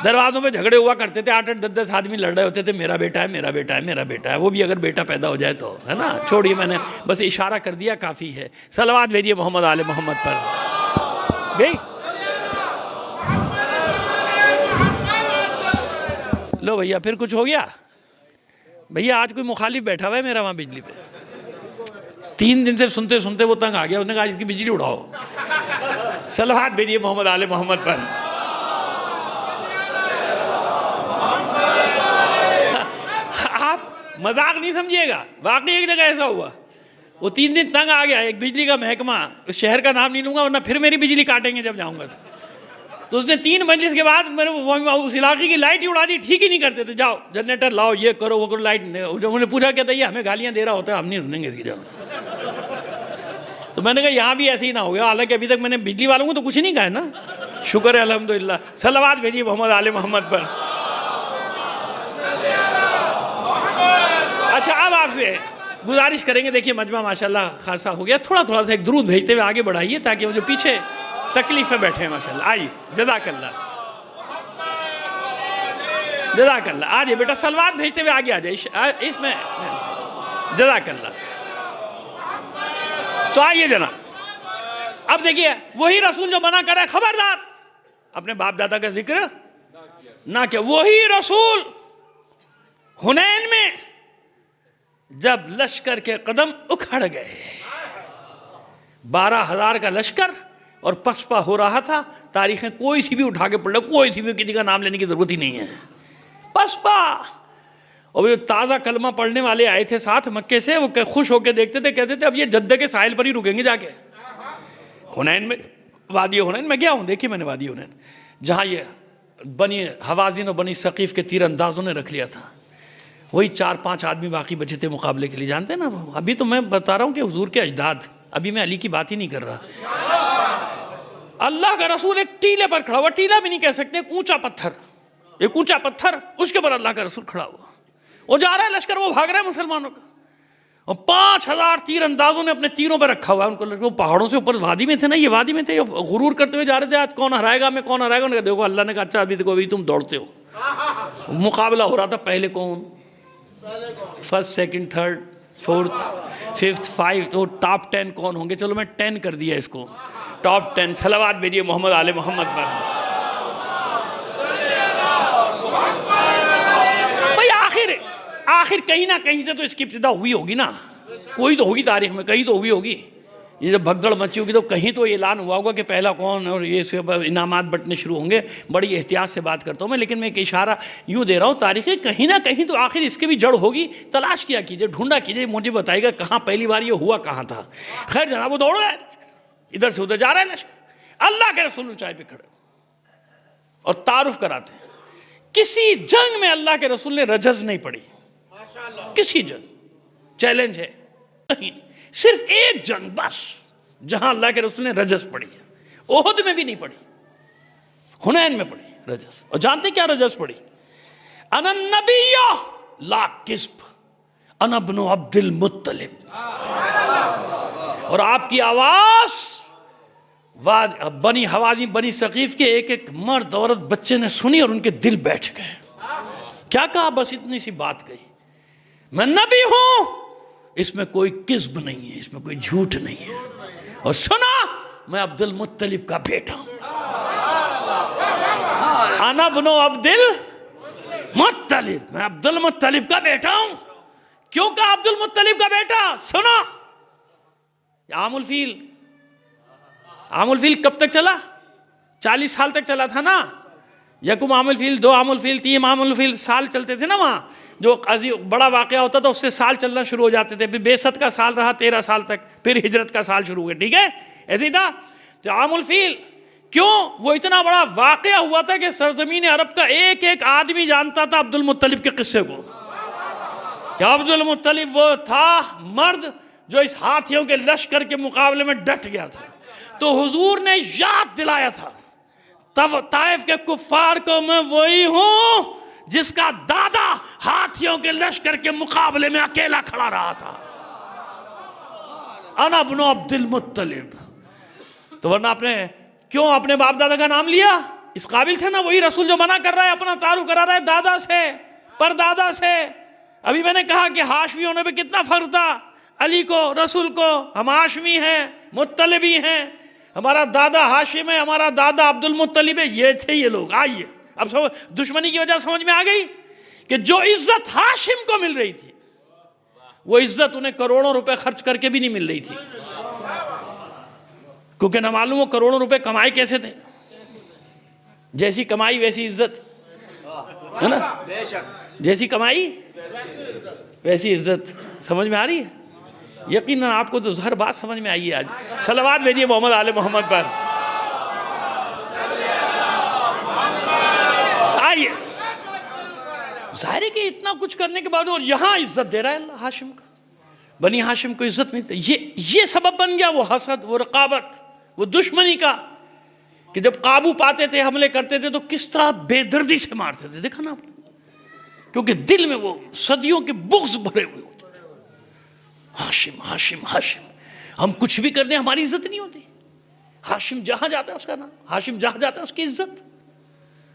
دروازوں پہ جھگڑے ہوا کرتے تھے, 8-8 10-10 آدمی لڑ رہے ہوتے تھے, میرا بیٹا ہے میرا بیٹا ہے میرا بیٹا ہے. وہ بھی اگر بیٹا پیدا ہو جائے تو ہے نا. چھوڑیے, میں نے بس اشارہ کر دیا, کافی ہے. صلوات بھیجیے محمد آل محمد پر. گئی لو بھیا, پھر کچھ ہو گیا بھیا. آج کوئی مخالف بیٹھا ہوا ہے میرا وہاں بجلی پہ, 3 دن سے سنتے سنتے وہ تنگ آ گیا. اس نے کہا اس کی بجلی اڑاؤ. صلوات بھیجیے محمد آل محمد پر. آپ مذاق نہیں سمجھیے گا, واقعی ایک جگہ ایسا ہوا. وہ 3 دن تنگ آ گیا. ایک بجلی کا محکمہ, اس شہر کا نام نہیں لوں گا ورنہ پھر میری بجلی کاٹیں گے جب جاؤں گا. تو اس نے 3 مجلس کے بعد اس علاقے کی لائٹ ہی اڑا دی. ٹھیک ہی نہیں کرتے تھے, جاؤ جنریٹر لاؤ, یہ کرو وہ کرو, لائٹ نہیں. جب انہوں نے پوچھا کہتا یہ ہمیں گالیاں دے رہا ہوتا ہے, ہم نہیں سنیں گے اس کی. جاؤ. تو میں نے کہا یہاں بھی ایسے ہی نہ ہو گیا. حالانکہ ابھی تک میں نے بجلی والوں کو تو کچھ نہیں کہا ہے نا. شکر ہے الحمدللہ. صلوات بھیجیے محمد آل محمد پر. اچھا, اب آپ سے گزارش کریں گے, دیکھیے مجمع ماشاءاللہ خاصا ہو گیا, تھوڑا تھوڑا سا ایک درود بھیجتے ہوئے آگے بڑھائیے تاکہ وہ جو پیچھے تکلیف میں بیٹھے ہیں ماشاءاللہ. آئیے, جزاک اللہ جزاک اللہ. آجئے بیٹا, صلوات بھیجتے ہوئے آگے آ جائے اس میں. جزاک اللہ. تو آئیے جناب, اب دیکھیے وہی رسول جو منع کر رہا ہے, خبردار اپنے باپ دادا کا ذکر نہ کہ. وہی رسول حنین میں جب لشکر کے قدم اکھڑ گئے, 12,000 کا لشکر اور پسپا ہو رہا تھا. تاریخیں کوئی سی بھی اٹھا کے پڑھ لو, کوئی سی بھی کسی کا نام لینے کی ضرورت ہی نہیں ہے. پسپا. اور وہ تازہ کلمہ پڑھنے والے آئے تھے ساتھ مکے سے, وہ خوش ہو کے دیکھتے تھے, کہتے تھے اب یہ جدہ کے ساحل پر ہی رکیں گے جا کے. حنین میں, وادی حنین میں گیا ہوں, دیکھیے میں نے وادی حنین, جہاں یہ بنی حوازن اور بنی ثقیف کے تیر اندازوں نے رکھ لیا تھا. وہی 4-5 آدمی باقی بچے تھے مقابلے کے لیے, جانتے ہیں نا. ابھی تو میں بتا رہا ہوں کہ حضور کے اجداد, ابھی میں علی کی بات ہی نہیں کر رہا. اللہ کا رسول ایک ٹیلے پر کھڑا ہوا, ٹیلا بھی نہیں کہہ سکتے, ایک اونچا پتھر, اس کے اوپر اللہ کا رسول کھڑا ہوا. وہ جا رہا ہے لشکر, وہ بھاگ رہا ہے مسلمانوں کا, اور 5,000 تیر اندازوں نے اپنے تیروں پہ رکھا ہوا ہے ان کو. وہ پہاڑوں سے اوپر وادی میں تھے نا, یہ وادی میں تھے, غرور کرتے ہوئے جا رہے تھے آج کون ہرائے گا, میں کون ہرائے گا. دیکھو اللہ نے کہا اچھا ابھی تم دوڑتے ہو. مقابلہ ہو رہا تھا, پہلے کون, first second third fourth fifth 5, تو ٹاپ 10 کون ہوں گے. چلو میں 10 کر دیا اس کو, ٹاپ 10. صلوات بھیجیے محمد آل محمد پر. آخر کہیں نہ کہیں سے تو اس کی ابتدا ہوئی ہوگی نا, کوئی تو ہوگی تاریخ میں, کہیں تو ہوئی ہوگی. یہ جب بھگدڑ مچی ہوگی تو کہیں تو اعلان ہوا ہوگا کہ پہلا کون, اور یہ انعامات بٹنے شروع ہوں گے. بڑی احتیاط سے بات کرتا ہوں میں, لیکن میں ایک اشارہ یوں دے رہا ہوں, تاریخیں کہیں نہ کہیں تو آخر اس کے بھی جڑ ہوگی. تلاش کیا کیجئے, ڈھونڈا کیجئے, مجھے بتائے گا کہاں پہلی بار یہ ہوا کہاں تھا. خیر جناب, وہ دوڑ رہا ہے, ادھر سے ادھر جا رہا ہے لشکر، اللہ کے رسول اونچائی پہ کھڑے اور تعارف کراتے ہیں۔ کسی جنگ میں اللہ کے رسول نے رجز نہیں پڑھی، کسی جنگ، چیلنج ہے نہیں، صرف ایک جنگ بس جہاں اللہ کے رسول نے رجز پڑھی ہے، احد میں بھی نہیں پڑھی، حنین میں پڑھی رجز۔ اور جانتے کیا رجز پڑھی؟ انا النبی لا کذب انا ابن عبد المطلب، اور آپ کی آواز بنی حوازن بنی ثقیف کے ایک ایک مرد عورت بچے نے سنی اور ان کے دل بیٹھ گئے۔ کیا کہا؟ بس اتنی سی بات کہی، میں نبی ہوں، اس میں کوئی کذب نہیں ہے، اس میں کوئی جھوٹ نہیں ہے، اور سنا میں عبد المطلب کا بیٹا ہوں، انا ابن عبد المطلب، میں عبد المطلب کا بیٹا ہوں۔ کیوں کہا عبد المطلب کا بیٹا؟ سنا، عام الفیل، عام الفیل کب تک چلا؟ 40 سال تک چلا تھا نا، یکم عام الفیل، 2 عام الفیل، 3 عام الفیل، سال چلتے تھے نا وہاں، جو بڑا واقعہ ہوتا تھا اس سے سال چلنا شروع ہو جاتے تھے، پھر بعثت کا سال رہا 13 سال تک، پھر ہجرت کا سال شروع ہوئے، ٹھیک ہے، ایسے ہی تھا۔ تو عام الفیل کیوں؟ وہ اتنا بڑا واقعہ ہوا تھا کہ سرزمین عرب کا ایک ایک آدمی جانتا تھا عبد المطلب کے قصے کو، کہ عبد المطلب وہ تھا مرد جو اس ہاتھیوں کے لشکر کے مقابلے میں ڈٹ گیا تھا۔ تو حضور نے یاد دلایا تھا تب طائف کے کفار کو، میں وہی ہوں جس کا دادا ہاتھیوں کے لشکر کے مقابلے میں اکیلا کھڑا رہا تھا، انا ابن عبد المطلب۔ تو ورنہ آپ نے کیوں اپنے باپ دادا کا نام لیا؟ اس قابل تھے نا، وہی رسول جو منع کر رہا ہے، اپنا تعارف کرا رہا ہے دادا سے، پر دادا سے۔ ابھی میں نے کہا کہ ہاشمی ہونے پہ کتنا فرق تھا، علی کو، رسول کو، ہم ہاشمی ہیں، مطلبی ہیں، ہمارا دادا ہاشم ہے، ہمارا دادا عبد المطلب ہے، یہ تھے یہ لوگ۔ آئیے اب دشمنی کی وجہ سمجھ میں آ گئی کہ جو عزت ہاشم کو مل رہی تھی وہ عزت انہیں کروڑوں روپے خرچ کر کے بھی نہیں مل رہی تھی، کیونکہ نہ معلوم وہ کروڑوں روپے کمائے کیسے تھے، جیسی کمائی ویسی عزت ہے نا، جیسی کمائی ویسی عزت۔ سمجھ میں آ رہی ہے؟ یقیناً آپ کو تو ہر بات سمجھ میں آئی ہے۔ آج صلوات بھیجیے محمد آل محمد پر۔ آئیے، ظاہر ہے کہ اتنا کچھ کرنے کے بعد اور یہاں عزت دے رہا ہے اللہ ہاشم کا، بنی ہاشم کو عزت ملتی ہے۔ یہ سبب بن گیا وہ حسد، وہ رقابت، وہ دشمنی کا، کہ جب قابو پاتے تھے، حملے کرتے تھے تو کس طرح بے دردی سے مارتے تھے، دیکھا نا آپ نے؟ کیونکہ دل میں وہ صدیوں کے بغض بھرے ہوئے ہوتے تھے، ہاشم ہاشم ہاشم، ہم کچھ بھی کرنے ہماری عزت نہیں ہوتی، ہاشم جہاں جاتا ہے اس کا نام، ہاشم جہاں جاتا ہے اس کی عزت۔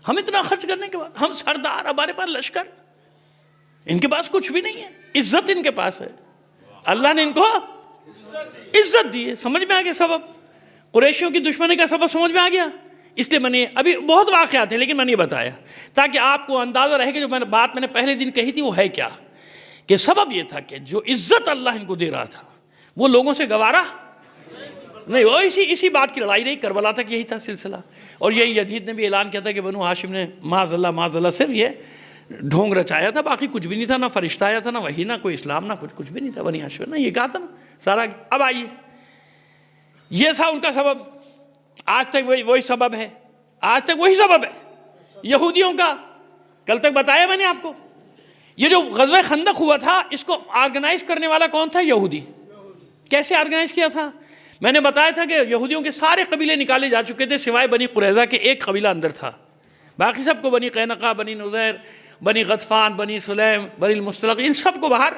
ہم اتنا خرچ کرنے کے بعد، ہم سردار، ہمارے پاس لشکر، ان کے پاس کچھ بھی نہیں ہے، عزت ان کے پاس ہے، اللہ نے ان کو عزت دی ہے۔ سمجھ میں آ گیا سبب؟ قریشیوں کی دشمنی کا سبب سمجھ میں آ گیا؟ اس لیے میں نے ابھی بہت واقعات ہیں لیکن میں نے بتایا تاکہ آپ کو اندازہ رہے کہ جو بات میں نے پہلے دن کہی تھی وہ ہے کیا، کہ سبب یہ تھا کہ جو عزت اللہ ان کو دے رہا تھا وہ لوگوں سے گوارا نہیں، وہ اسی بات کی لڑائی رہی، کربلا تک یہی تھا سلسلہ۔ اور یہی یزید نے بھی اعلان کیا تھا کہ بنو ہاشم نے معاذ اللہ صرف یہ ڈھونگ رچایا تھا، باقی کچھ بھی نہیں تھا، نہ فرشتہ آیا تھا، نہ وحی، نہ کوئی اسلام، نہ کچھ بھی نہیں تھا، بنی ہاشم نے یہ کہا تھا نا سارا۔ اب آئیے، یہ تھا ان کا سبب، آج تک وہی سبب ہے، آج تک وہی سبب ہے یہودیوں کا۔ کل تک بتایا میں نے آپ کو، یہ جو غزوہ خندق ہوا تھا اس کو آرگنائز کرنے والا کون تھا؟ یہودی۔ کیسے آرگنائز کیا تھا؟ میں نے بتایا تھا کہ یہودیوں کے سارے قبیلے نکالے جا چکے تھے سوائے بنی قریظہ کے، ایک قبیلہ اندر تھا، باقی سب کو بنی قینقاع، بنی نذیر، بنی غطفان، بنی سلیم، بنی المصطلق، ان سب کو باہر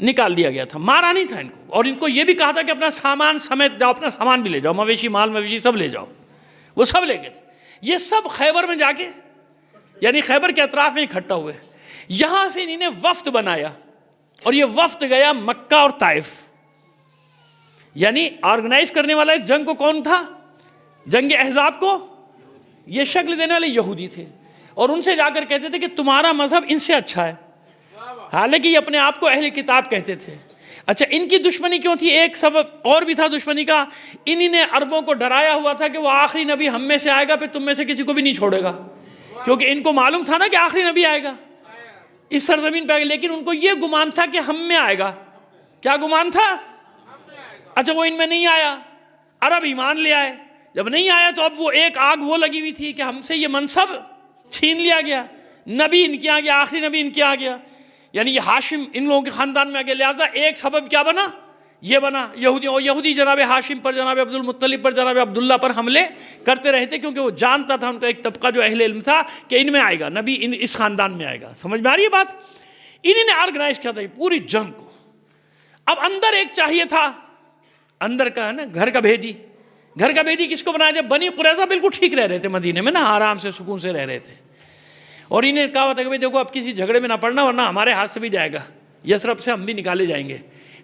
نکال دیا گیا تھا، مارا نہیں تھا ان کو، اور ان کو یہ بھی کہا تھا کہ اپنا سامان سمیت جاؤ، اپنا سامان بھی لے جاؤ، مویشی مال مویشی سب لے جاؤ، وہ سب لے گئے تھے۔ یہ سب خیبر میں جا کے، یعنی خیبر کے اطراف میں اکٹھا ہوئے، یہاں سے انہوں نے وفد بنایا، اور یہ وفد گیا مکہ اور طائف۔ یعنی آرگنائز کرنے والا اس جنگ کو کون تھا؟ جنگ احزاب کو یہ شکل دینے والے یہودی تھے، اور ان سے جا کر کہتے تھے کہ تمہارا مذہب ان سے اچھا ہے، حالانکہ یہ اپنے آپ کو اہل کتاب کہتے تھے۔ اچھا، ان کی دشمنی کیوں تھی؟ ایک سبب اور بھی تھا دشمنی کا، انہی نے عربوں کو ڈرایا ہوا تھا کہ وہ آخری نبی ہم میں سے آئے گا، پھر تم میں سے کسی کو بھی نہیں چھوڑے گا، کیونکہ ان کو معلوم تھا نا کہ آخری نبی آئے گا اس سرزمین پہ آئے گا، لیکن ان کو یہ گمان تھا کہ ہم میں آئے گا۔ کیا گمان تھا؟ اچھا، وہ ان میں نہیں آیا، عرب ایمان لے آئے، جب نہیں آیا تو اب وہ ایک آگ وہ لگی ہوئی تھی کہ ہم سے یہ منصب چھین لیا گیا، نبی ان کے آ گیا، آخری نبی ان کے آ گیا، یعنی یہ ہاشم ان لوگوں کے خاندان میں آ گیا، لہٰذا ایک سبب کیا بنا؟ یہ بنا یہودی جناب ہاشم پر، جناب عبد المطلب پر، جناب عبداللہ پر حملے کرتے رہے تھے، کیونکہ وہ جانتا تھا ان کا ایک طبقہ جو اہل علم تھا کہ ان میں آئے گا نبی، اس خاندان میں آئے گا۔ سمجھ میں آ رہی ہے بات؟ انہوں نے آرگنائز کیا تھا پوری جنگ کو۔ اب اندر ایک چاہیے تھا، اندر کا ہے نا گھر کا بھیدی۔ گھر کا بھیدی کس کو بنایا؟ جب بنی قریظہ بالکل ٹھیک رہ رہے تھے مدینے میں نا، آرام سے سکون سے رہ رہے تھے، اور انہیں کہا تھا کہ بھائی دیکھو اب کسی جھگڑے میں نہ پڑنا ورنہ ہمارے ہاتھ سے بھی جائے گا، یثرب سے ہم بھی نکالے جائیں گے۔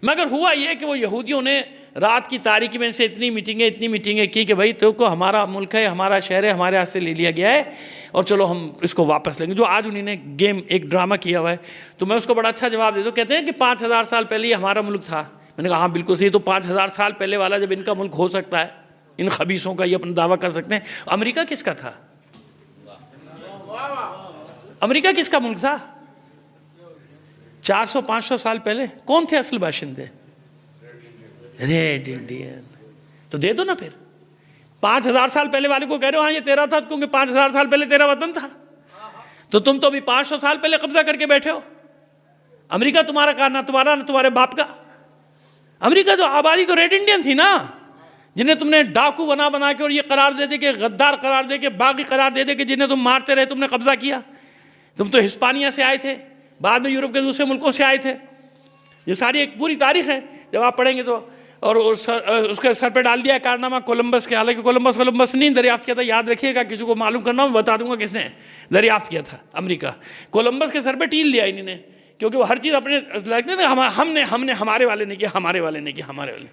مگر ہوا یہ کہ وہ یہودیوں نے رات کی تاریکی میں سے اتنی میٹنگیں کی کہ بھائی تو کو ہمارا ملک ہے، ہمارا شہر ہے، ہمارے ہاتھ سے لے لیا گیا ہے، اور چلو ہم اس کو واپس لیں گے۔ جو آج انہوں نے گیم ایک ڈرامہ کیا ہوا ہے، تو میں اس کو بڑا اچھا جواب دے دوں۔ کہتے ہیں کہ 5000 سال پہلے یہ ہمارا ملک تھا۔ میں نے کہا ہاں بالکل صحیح، تو 5000 سال پہلے والا جب ان کا ملک ہو سکتا ہے، ان خبیثوں کا یہ اپنا دعویٰ کر سکتے ہیں، امریکہ کس کا تھا؟ امریکہ کس کا ملک تھا؟ 400-500 سال پہلے کون تھے اصل باشندے؟ Red Indian. تو دے دو نا پھر، 5000 سال پہلے والے کو کہہ رہے ہو ہاں یہ تیرا تھا کیونکہ 5000 سال پہلے تیرا وطن تھا، تو تم تو ابھی 500 سال پہلے قبضہ کر کے بیٹھے ہو۔ امریکہ تمہارا کہا، نہ تمہارا نہ تمہارے باپ کا۔ امریکہ تو آبادی تو ریڈ انڈین تھی نا، جنہیں تم نے ڈاکو بنا کے اور یہ قرار دے دے کہ غدار قرار دے کے، باغی قرار دے دے کہ جنہیں تم مارتے رہے تم نے قبضہ کیا۔ تم تو ہسپانیہ سے آئے تھے، بعد میں یورپ کے دوسرے ملکوں سے آئے تھے۔ یہ ساری ایک پوری تاریخ ہے، جب آپ پڑھیں گے تو، اور اس کے سر پہ ڈال دیا ہے کارنامہ کولمبس کے، حالانکہ کولمبس نہیں دریافت کیا تھا، یاد رکھیے گا، کسی کو معلوم کرنا میں بتا دوں گا کس نے دریافت کیا تھا امریکہ۔ کولمبس کے سر پہ ٹیل دیا انہوں نے، کیونکہ وہ ہر چیز اپنے لگتے ہیں نا، ہم نے ہمارے والے نے کیا، ہمارے والے نے کیا، ہمارے والے۔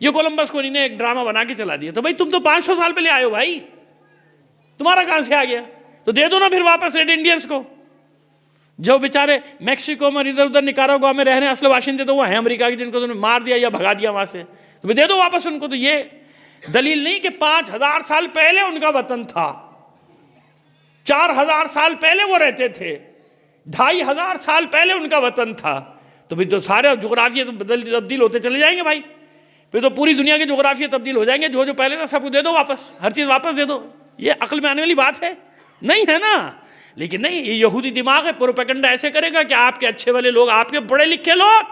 یہ کولمبس کو انہوں نے ایک ڈرامہ بنا کے چلا دیا۔ تو بھائی تم تو 500 سال پہلے آئے ہو بھائی، تمہارا کہاں سے آ گیا؟ تو دے دو نا پھر واپس ریڈ انڈینس کو، جو بیچارے میکسیکو میں ادھر ادھر نکاراگوا میں رہ رہے ہیں، اصل باشندے تو وہ ہیں امریکہ کے، جن کو تم نے مار دیا یا بھگا دیا وہاں سے، تو دے دو واپس ان کو۔ تو یہ دلیل نہیں کہ 5000 سال پہلے ان کا وطن تھا، 4000 سال پہلے وہ رہتے تھے، 2500 سال پہلے ان کا وطن تھا۔ تو پھر تو سارے جغرافیے سے تبدیل ہوتے چلے جائیں گے بھائی، پھر تو پوری دنیا کے جغرافیے تبدیل ہو جائیں گے، جو پہلے تھا سب کو دے دو واپس، ہر چیز واپس دے دو۔ یہ عقل میں آنے والی بات ہے؟ نہیں ہے نا۔ لیکن نہیں، یہ یہودی دماغ ہے، پروپیگنڈا ایسے کرے گا کہ آپ کے اچھے والے لوگ، آپ کے پڑھے لکھے لوگ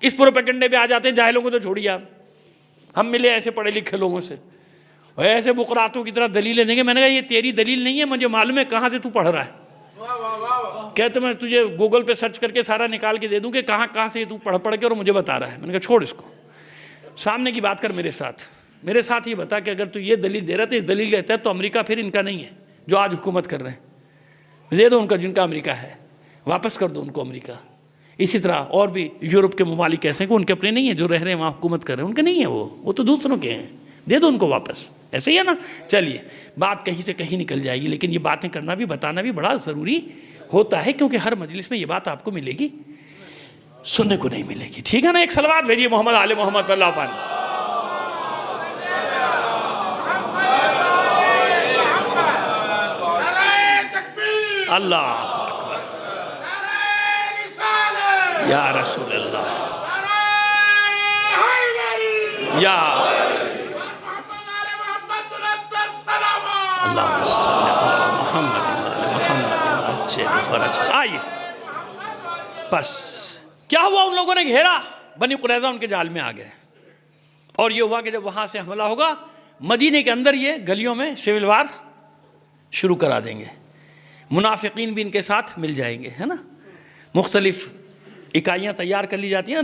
اس پروپیگنڈے پہ آ جاتے ہیں۔ جاہلوں کو تو چھوڑیے آپ، ہم ملے ایسے پڑھے لکھے لوگوں سے، ایسے بقراتوں کی طرح دلیلیں دیں گے۔ میں نے کہا یہ تیری دلیل نہیں ہے، مجھے معلوم ہے کہاں سے تو پڑھ رہا ہے۔ کہتے میں تجھے گوگل پہ سرچ کر کے سارا نکال کے دے دوں کہ کہاں سے تو پڑھ کے اور مجھے بتا رہا ہے۔ میں نے کہا چھوڑ اس کو، سامنے کی بات کر میرے ساتھ یہ بتا کہ اگر تو یہ دلیل دے رہا تھا، اس دلیل کہتا ہے تو امریکہ پھر ان کا نہیں ہے جو آج حکومت کر رہے ہیں، دے دو ان کا، جن کا امریکہ ہے واپس کر دو ان کو امریکہ۔ اسی طرح اور بھی یورپ کے ممالک ایسے ہیں کہ ان کے اپنے نہیں ہیں، جو رہ رہے ہیں وہاں حکومت کر رہے ہیں، ان کے نہیں ہیں، وہ تو دوسروں کے ہیں، دے دو ان کو واپس۔ ایسے ہی ہے نا۔ چلیے، بات کہیں سے کہیں نکل جائے گی، لیکن یہ باتیں کرنا بھی، بتانا بھی بڑا ضروری ہوتا ہے، کیونکہ ہر مجلس میں یہ بات آپ کو ملے گی، سننے کو نہیں ملے گی۔ ٹھیک ہے نا؟ ایک صلوات بھیجیے محمد آل محمد صلی اللہ علیہ وسلم۔ اللہ اکبر، یا رسول اللہ، یا اللہم صلی علی محمد۔ آئیے، بس کیا ہوا؟ ان لوگوں نے گھیرا، بنی قریظہ ان کے جال میں آ گئے، اور یہ ہوا کہ جب وہاں سے حملہ ہوگا مدینے کے اندر، یہ گلیوں میں سول وار شروع کرا دیں گے، منافقین بھی ان کے ساتھ مل جائیں گے، ہے نا۔ مختلف اکائیاں تیار کر لی جاتی ہیں،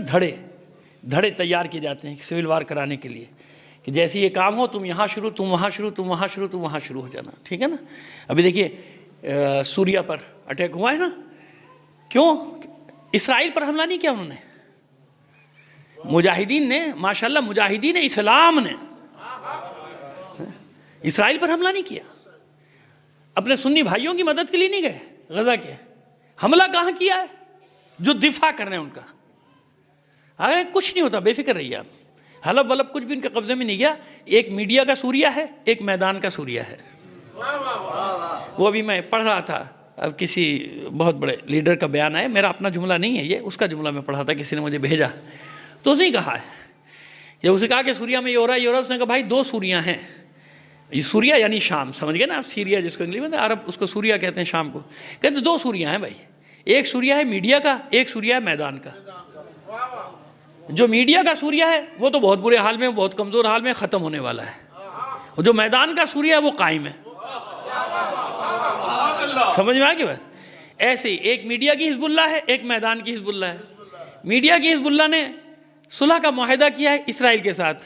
دھڑے تیار کیے جاتے ہیں سول وار کرانے کے لیے، کہ جیسے یہ کام ہو تم یہاں شروع، تم وہاں شروع، تم وہاں شروع، تم وہاں شروع ہو جانا، ٹھیک ہے نا۔ ابھی دیکھیے سوریا پر اٹیک ہوا ہے نا، کیوں؟ اسرائیل پر حملہ نہیں کیا انہوں نے، مجاہدین نے، ماشاءاللہ مجاہدین اسلام نے اسرائیل پر حملہ نہیں کیا، اپنے سنی بھائیوں کی مدد کے لیے نہیں گئے غزہ کے۔ حملہ کہاں کیا ہے؟ جو دفاع کر رہے ہیں ان کا۔ اگر کچھ نہیں ہوتا، بے فکر رہیے آپ، حلب ولب کچھ بھی ان کے قبضے میں نہیں گیا۔ ایک میڈیا کا سوریا ہے، ایک میدان کا سوریا ہے۔ وہ ابھی میں پڑھ رہا تھا، اب کسی بہت بڑے لیڈر کا بیان ہے، میرا اپنا جملہ نہیں ہے یہ، اس کا جملہ میں پڑھا تھا، کسی نے مجھے بھیجا، تو اس نے کہا ہے یہ اسے کہا کہ سوریا میں یہ ہو رہا ہے یہ ہو رہا ہے، اس نے کہا بھائی 2 سوریاں ہیں، یہ سوریا یعنی شام، سمجھ گئے نا آپ، سیریا جس کو انگلش میں، عرب اس کو سوریا کہتے ہیں شام کو، کہتے 2 سوریا ہیں بھائی، ایک سوریا ہے میڈیا کا، ایک سوریا ہے میدان کا۔ جو میڈیا کا سوریا ہے وہ تو بہت برے حال میں، بہت کمزور حال میں، ختم ہونے والا ہے، اور جو میدان کا سوریا ہے وہ قائم ہے۔ سمجھ میں آ گئی بات؟ ایسے ہی ایک میڈیا کی حزب اللہ ہے، ایک میدان کی حزب اللہ ہے۔ میڈیا کی حزب اللہ نے صلح کا معاہدہ کیا ہے اسرائیل کے ساتھ،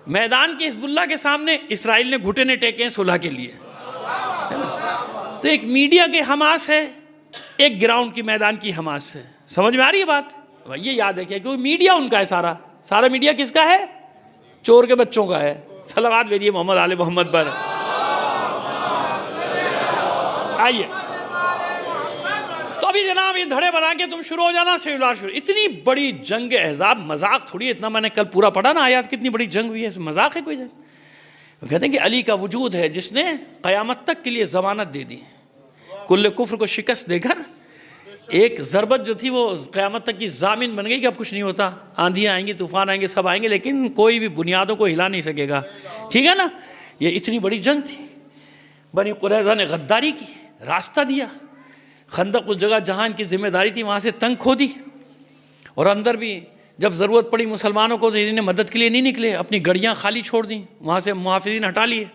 میدان کی حزب اللہ کے سامنے اسرائیل نے گھٹنے ٹیکے ہیں صلح کے لیے۔ تو ایک میڈیا کے حماس ہے، ایک گراؤنڈ کی میدان کی حماس ہے۔ سمجھ میں آ رہی ہے بات؟ یہ یاد رکھیے کہ میڈیا ان کا ہے، سارا میڈیا کس کا ہے؟ چور کے بچوں کا ہے۔ صلوات بھیجیے محمد آل محمد پر۔ آئیے تو ابھی جناب یہ دھڑے بنا کے تم شروع ہو جانا سیلولار شروع۔ اتنی بڑی جنگ احزاب مذاق تھوڑی ہے، اتنا میں نے کل پورا پڑھا نا آیات، کتنی بڑی جنگ ہوئی ہے، مذاق ہے کوئی جنگ؟ وہ کہتے ہیں کہ علی کا وجود ہے جس نے قیامت تک کے لیے ضمانت دے دی، کل کفر کو شکست دے کر ایک ضربت جو تھی وہ قیامت تک کی ضامن بن گئی کہ اب کچھ نہیں ہوتا، آندھیاں آئیں گی، طوفان آئیں گے، سب آئیں گے، لیکن کوئی بھی بنیادوں کو ہلا نہیں سکے گا۔ ٹھیک ہے نا؟ یہ اتنی بڑی جنگ تھی۔ بنی قریظہ نے غداری کی، راستہ دیا، خندق اس جگہ جہاں ان کی ذمہ داری تھی وہاں سے تنگ کھودی، اور اندر بھی جب ضرورت پڑی مسلمانوں کو تو انہیں مدد کے لیے نہیں نکلے، اپنی گڑیاں خالی چھوڑ دیں، وہاں سے محافظین ہٹا لیے۔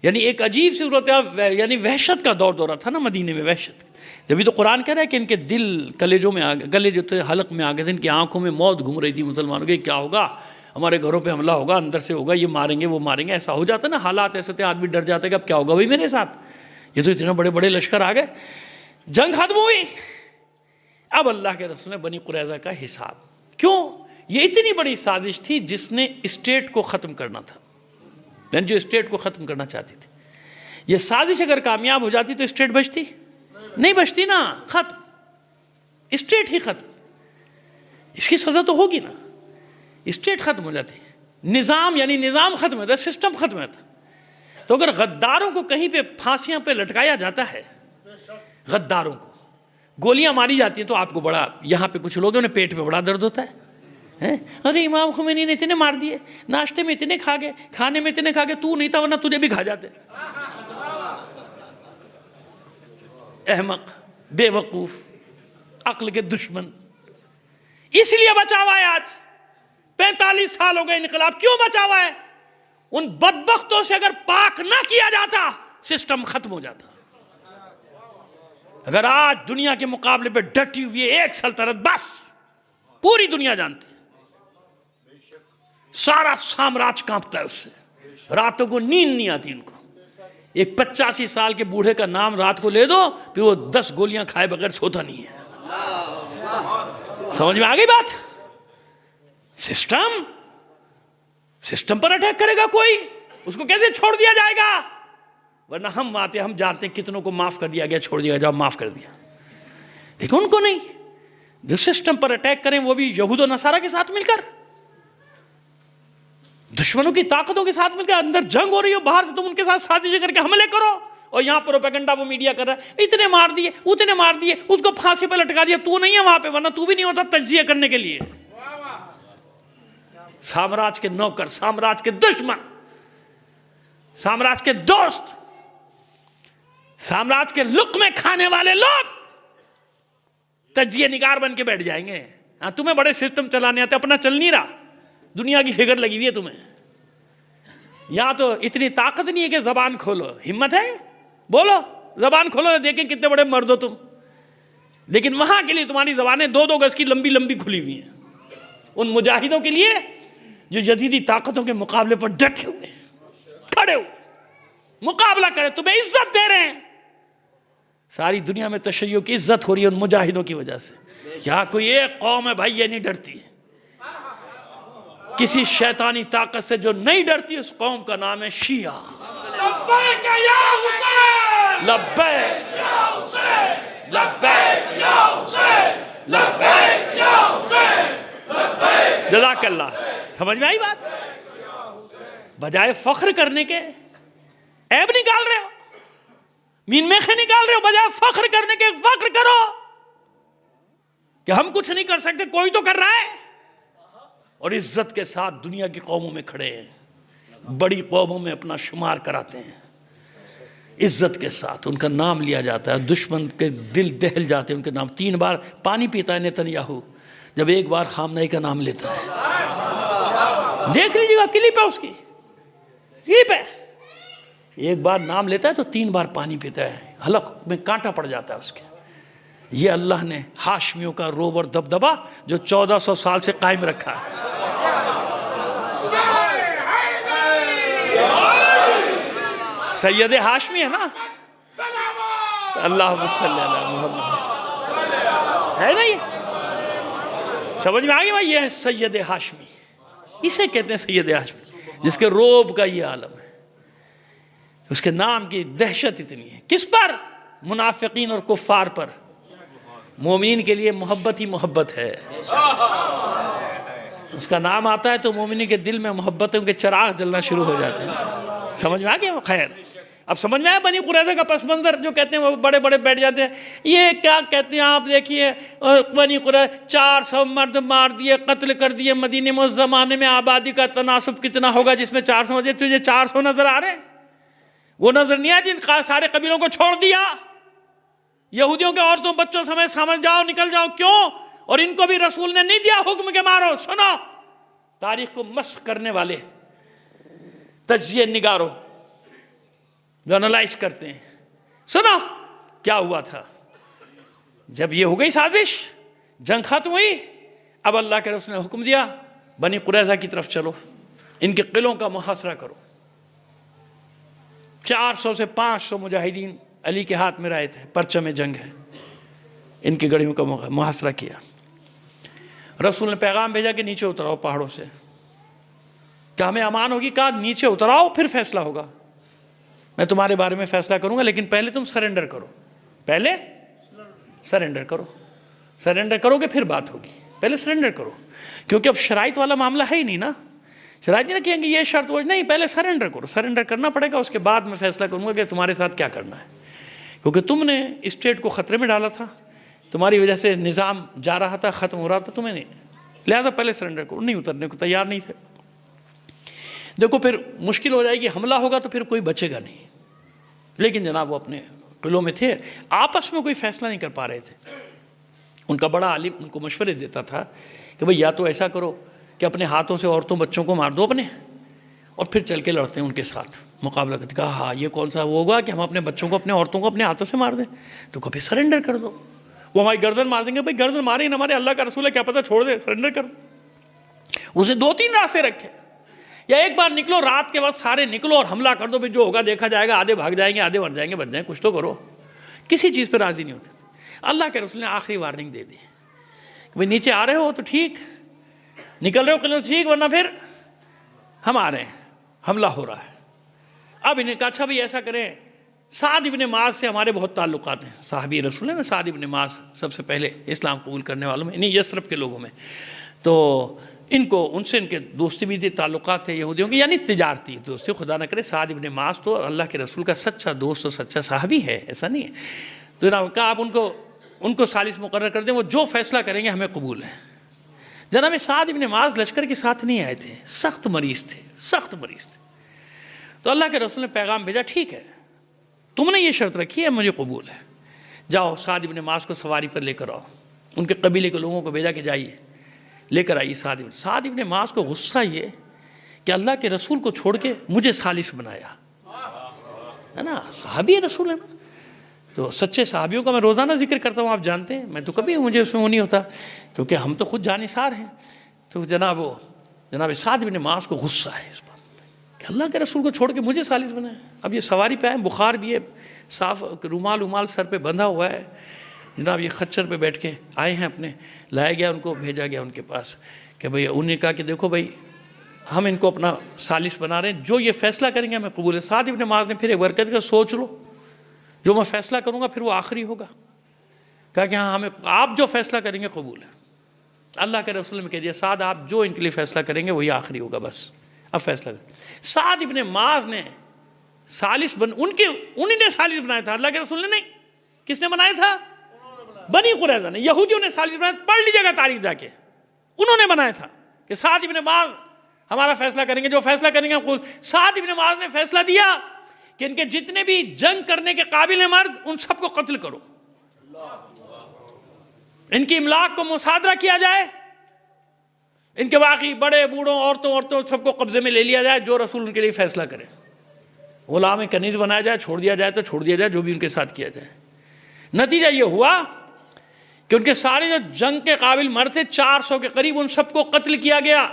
یعنی ایک عجیب سی صورت، یعنی وحشت کا دور دورہ تھا نا مدینے میں، وحشت۔ جبھی تو قرآن کہہ رہا ہے کہ ان کے دل کلیجوں میں گلے جو تھے حلق میں آ گئے تھے، ان کی آنکھوں میں موت گھوم رہی تھی مسلمانوں کے، کیا ہوگا، ہمارے گھروں پہ حملہ ہوگا، اندر سے ہوگا، یہ ماریں گے وہ ماریں گے، ایسا ہو جاتا نا، حالات ایسے ہوتے آدمی ڈر جاتا ہے کہ اب کیا ہوگا بھائی میرے ساتھ، یہ تو اتنے بڑے بڑے لشکر آ گئے۔ جنگ ختم ہوئی، اب اللہ کے رسول نے بنی قریظہ کا حساب، کیوں؟ یہ اتنی بڑی سازش تھی جس نے اسٹیٹ کو ختم کرنا تھا، یعنی جو اسٹیٹ کو ختم کرنا چاہتی تھی۔ یہ سازش اگر کامیاب ہو جاتی تو اسٹیٹ بچتی نہیں، بچتی نا، ختم، اسٹیٹ ہی ختم۔ اس کی سزا تو ہوگی نا، اسٹیٹ ختم ہو جاتی، نظام یعنی نظام ختم ہوتا ہے، سسٹم ختم ہوتا۔ تو اگر غداروں کو کہیں پہ پھانسیاں پہ لٹکایا جاتا ہے، غداروں کو گولیاں ماری جاتی ہیں، تو آپ کو بڑا، یہاں پہ کچھ لوگوں نے پیٹ پہ بڑا درد ہوتا ہے، ارے امام خمینی نے اتنے مار دیے، ناشتے میں اتنے کھا گئے، کھانے میں اتنے کھا گئے، تو نہیں تھا ورنہ تجھے بھی کھا جاتے۔ احمق، بے وقوف، عقل کے دشمن۔ اس لیے بچا ہوا ہے آج 45 سال ہو گئے انقلاب، کیوں بچا ہوا ہے؟ ان بدبختوں سے اگر پاک نہ کیا جاتا سسٹم ختم ہو جاتا۔ اگر آج دنیا کے مقابلے پہ ڈٹی ہوئی ہے ایک سلطنت، بس پوری دنیا جانتی، سارا سامراج کانپتا ہے اس سے، راتوں کو نیند نہیں آتی ان کو۔ ایک 85 سال کے بوڑھے کا نام رات کو لے دو، پھر وہ 10 گولیاں کھائے بغیر سوتا نہیں ہے۔ سمجھ میں آ گئی بات؟ سسٹم پر اٹیک کرے گا کوئی، اس کو کیسے چھوڑ دیا جائے گا؟ ورنہ ہم آتے، ہم جانتے ہیں کتنوں کو معاف کر دیا گیا، چھوڑ دیا گیا، جب معاف کر دیا، لیکن ان کو نہیں۔ جو سسٹم پر اٹیک کریں وہ بھی یہود و نصارہ کے ساتھ مل کر، دشمنوں کی طاقتوں کے ساتھ مل کر، اندر جنگ ہو رہی ہو، باہر سے تم ان کے ساتھ سازشیں کر کے حملے کرو، اور یہاں پروپیگنڈا وہ میڈیا کر رہا ہے، اتنے مار دیے، اتنے مار دیے، اس کو پھانسی پہ لٹکا دیا، تو نہیں ہے وہاں پہ، ورنہ تو بھی نہیں ہوتا تجزیہ کرنے کے لیے۔ سامراج کے نوکر، سامراج کے دشمن، سامراج کے دوست، سامراج کے لقمے کھانے والے لوگ تجزیہ نگار بن کے بیٹھ جائیں گے۔ ہاں تمہیں بڑے سسٹم چلانے آتے، اپنا چل نہیں رہا، دنیا کی فکر لگی ہوئی ہے تمہیں۔ یہاں تو اتنی طاقت نہیں ہے کہ زبان کھولو، ہمت ہے بولو، زبان کھولو، دیکھیں کتنے بڑے مرد ہو تم، لیکن وہاں کے لیے تمہاری زبانیں 2-2 گز کی لمبی لمبی کھلی ہوئی ہیں، ان مجاہدوں کے لیے جو یزیدی طاقتوں کے مقابلے پر ڈٹے ہوئے، کھڑے ہوئے، مقابلہ کرے، تمہیں عزت دے رہے ہیں۔ ساری دنیا میں تشیع کی عزت ہو رہی ہے ان مجاہدوں کی وجہ سے۔ یہاں کوئی ایک قوم ہے بھائی یہ نہیں ڈرتی، کسی شیطانی طاقت سے جو نہیں ڈرتی، اس قوم کا نام ہے شیعہ۔ لبیک یا حسین، لبیک یا حسین، لبیک یا حسین، لبیک یا حسین، جزاک اللہ۔ سمجھ میں آئی بات؟ بجائے فخر کرنے کے عیب نکال رہے ہو، مین میخے نکال رہے ہو، بجائے فخر کرنے کے فخر کرو کہ ہم کچھ نہیں کر سکتے، کوئی تو کر رہا ہے، اور عزت کے ساتھ دنیا کی قوموں میں کھڑے ہیں، بڑی قوموں میں اپنا شمار کراتے ہیں، عزت کے ساتھ ان کا نام لیا جاتا ہے، دشمن کے دل دہل جاتے ہیں ان کے نام۔ 3 بار پانی پیتا ہے نیتن جب ایک بار خامنہی کا نام لیتا ہے۔ دیکھ لیجیے گا کلپ ہے، اس کی کلپ ہے، ایک بار نام لیتا ہے تو 3 بار پانی پیتا ہے، حلق میں کانٹا پڑ جاتا ہے اس کے۔ یہ اللہ نے ہاشمیوں کا روب اور دبدبا جو 1400 سال سے قائم رکھا ہے۔ سید ہاشمی ہے نا، اللہم صلی اللہ محمد ہے نا، یہ سمجھ میں آگئی بھائی، یہ ہے سید ہاشمی، اسے کہتے ہیں سید ہاشمی، جس کے روب کا یہ عالم ہے، اس کے نام کی دہشت اتنی ہے۔ کس پر؟ منافقین اور کفار پر۔ مومنین کے لیے محبت ہی محبت ہے، اس کا نام آتا ہے تو مومنین کے دل میں محبتوں کے چراغ جلنا شروع ہو جاتے ہیں۔ سمجھ میں آگیا؟ خیر، اب سمجھ میں آیا بنی قریظہ کا پس منظر جو کہتے ہیں وہ بڑے بڑے بیٹھ جاتے ہیں، یہ کیا کہتے ہیں آپ دیکھیے، بنی قریظہ 400 مرد مار دیے، قتل کر دیے، مدینے میں اس زمانے میں آبادی کا تناسب کتنا ہوگا جس میں 400 مجھے تجھے 400 نظر آ رہے ہیں؟ وہ نظر نہیں آیا جن سارے قبیلوں کو چھوڑ دیا، یہودیوں کے عورتوں بچوں سمیت سمجھ جاؤ نکل جاؤ، کیوں؟ اور ان کو بھی رسول نے نہیں دیا حکم کے مارو۔ سنو، تاریخ کو مسخ کرنے والے تجزیہ نگاروں جو انالائز کرتے ہیں، سنو کیا ہوا تھا جب یہ ہو گئی سازش، جنگ ختم ہوئی، اب اللہ کے رسول نے حکم دیا بنی قریظہ کی طرف چلو، ان کے قلعوں کا محاصرہ کرو۔ 400 سے 500 مجاہدین علی کے ہاتھ میں رائے تھے، پرچم جنگ ہے، ان کی گڑھیوں کا محاصرہ کیا۔ رسول نے پیغام بھیجا کہ نیچے اتراؤ پہاڑوں سے، کیا ہمیں امان ہوگی؟ کہا نیچے اتراؤ پھر فیصلہ ہوگا، میں تمہارے بارے میں فیصلہ کروں گا، لیکن پہلے تم سرنڈر کرو، پہلے سرنڈر کرو، سرنڈر کرو گے پھر بات ہوگی، پہلے سرنڈر کرو، کیونکہ اب شرائط والا معاملہ ہے ہی نہیں نا، شرائط نہیں رکھیں گے یہ شرط وہ نہیں، پہلے سرنڈر کرو، سرنڈر کرنا پڑے گا، اس کے بعد میں فیصلہ کروں گا کہ تمہارے ساتھ کیا کرنا ہے، کیونکہ تم نے اسٹیٹ کو خطرے میں ڈالا تھا، تمہاری وجہ سے نظام جا رہا تھا، ختم ہو رہا تھا، تمہیں نہیں، لہذا پہلے سرنڈر کرو۔ نہیں اترنے کو تیار نہیں تھے۔ دیکھو پھر مشکل ہو جائے گی، حملہ ہوگا تو پھر کوئی بچے گا نہیں، لیکن جناب وہ اپنے قلعوں میں تھے، آپس میں کوئی فیصلہ نہیں کر پا رہے تھے۔ ان کا بڑا عالم ان کو مشورے دیتا تھا کہ بھئی یا تو ایسا کرو کہ اپنے ہاتھوں سے عورتوں بچوں کو مار دو اپنے، اور پھر چل کے لڑتے ہیں ان کے ساتھ مقابلہ کرتے۔ کہا ہاں یہ کون سا وہ ہوگا کہ ہم اپنے بچوں کو اپنے عورتوں کو اپنے ہاتھوں سے مار دیں؟ تو کبھی سرنڈر کر دو، وہ ہماری گردن مار دیں گے، بھئی گردن ماریں ہمارے اللہ کا رسول ہے، کیا پتہ، چھوڑ دے، سرنڈر کر دو۔ اسے 2-3 راستے رکھے، یا ایک بار نکلو رات کے وقت سارے نکلو اور حملہ کر دو، جو ہوگا دیکھا جائے گا، آدھے بھاگ جائیں گے، آدھے مر جائیں گے، بچ جائیں، کچھ تو کرو۔ کسی چیز پہ راضی نہیں ہوتے۔ اللہ کے رسول نے آخری وارننگ دے دی کہ بھئی نیچے آ رہے ہو تو ٹھیک، نکل رہے ہو قلعے ٹھیک، ورنہ پھر ہم آ رہے ہیں، حملہ ہو رہا ہے۔ اب انہیں کہا اچھا بھئی ایسا کریں، سعد ابن معاذ سے ہمارے بہت تعلقات ہیں، صحابی رسول ہے نا سعد ابن معاذ، سب سے پہلے اسلام قبول کرنے والوں میں، انہیں یثرب کے لوگوں میں، تو ان کو ان سے ان کے دوستی بھی تھی، تعلقات تھے یہودیوں کے، یعنی تجارتی دوستی، خدا نہ کرے سعد ابن معاذ تو اللہ کے رسول کا سچا دوست اور سچا صحابی ہے، ایسا نہیں ہے۔ تو جناب کہا آپ ان کو ثالث مقرر کر دیں، وہ جو فیصلہ کریں گے ہمیں قبول ہے۔ جناب سعد ابن معاذ لشکر کے ساتھ نہیں آئے تھے، سخت مریض تھے، سخت مریض تھے۔ تو اللہ کے رسول نے پیغام بھیجا ٹھیک ہے تم نے یہ شرط رکھی ہے، مجھے قبول ہے، جاؤ سعد ابن معاذ کو سواری پر لے کر آؤ۔ ان کے قبیلے کے لوگوں کو بھیجا کہ جائیے لے کر آئیے سعد ابن معاذ کو غصہ یہ کہ اللہ کے رسول کو چھوڑ کے مجھے ثالث بنایا ہے نا، صحابی رسول ہے نا۔ تو سچے صحابیوں کا میں روزانہ ذکر کرتا ہوں، آپ جانتے ہیں، میں تو کبھی مجھے اس میں وہ نہیں ہوتا کیونکہ ہم تو خود جانثار ہیں۔ تو جناب سعد ابن معاذ کو غصہ ہے اس بات کہ اللہ کے رسول کو چھوڑ کے مجھے ثالث بنایا۔ اب یہ سواری پہ آئے، بخار بھی ہے، صاف رومال سر پہ بندھا ہوا ہے، جناب یہ خچر پہ بیٹھ کے آئے ہیں، اپنے لایا گیا، ان کو بھیجا گیا ان کے پاس کہ بھئی انہوں نے کہا کہ دیکھو بھئی ہم ان کو اپنا ثالث بنا رہے ہیں، جو یہ فیصلہ کریں گے ہمیں قبول ہے۔ سعد ابن معاذ نے پھر ایک برکت کا سوچ لو، جو میں فیصلہ کروں گا پھر وہ آخری ہوگا۔ کہا کہ ہاں ہمیں آپ جو فیصلہ کریں گے قبول ہے۔ اللہ کے رسول نے کہہ دیا سعد آپ جو ان کے لیے فیصلہ کریں گے وہی آخری ہوگا، بس اب فیصلہ کریں۔ سعد ابن معاذ نے ثالث انہی نے ثالث بنایا تھا، اللہ کے رسول نے نہیں۔ کس نے بنایا تھا؟ بنی قریظہ نے، یہودیوں نے ثالث بنایا، پڑھ لیجیے گا تاریخ جا کے، انہوں نے بنایا تھا۔ کہ سعد ابن معاذ ہمارا فیصلہ کریں گے، جو فیصلہ کریں گے ہم قبول۔ سعد ابن معاذ نے فیصلہ دیا کہ ان کے جتنے بھی جنگ کرنے کے قابل ہیں مرد، ان سب کو قتل کرو، ان کی املاک کو مصادرہ کیا جائے، ان کے باقی بڑے بوڑھوں عورتوں سب کو قبضے میں لے لیا جائے، جو رسول ان کے لیے فیصلہ کرے، غلام کنیز بنایا جائے، چھوڑ دیا جائے تو چھوڑ دیا جائے، جو بھی ان کے ساتھ کیا جائے۔ نتیجہ یہ ہوا کہ ان کے سارے جو جنگ کے قابل مرد تھے 400 کے قریب، ان سب کو قتل کیا گیا۔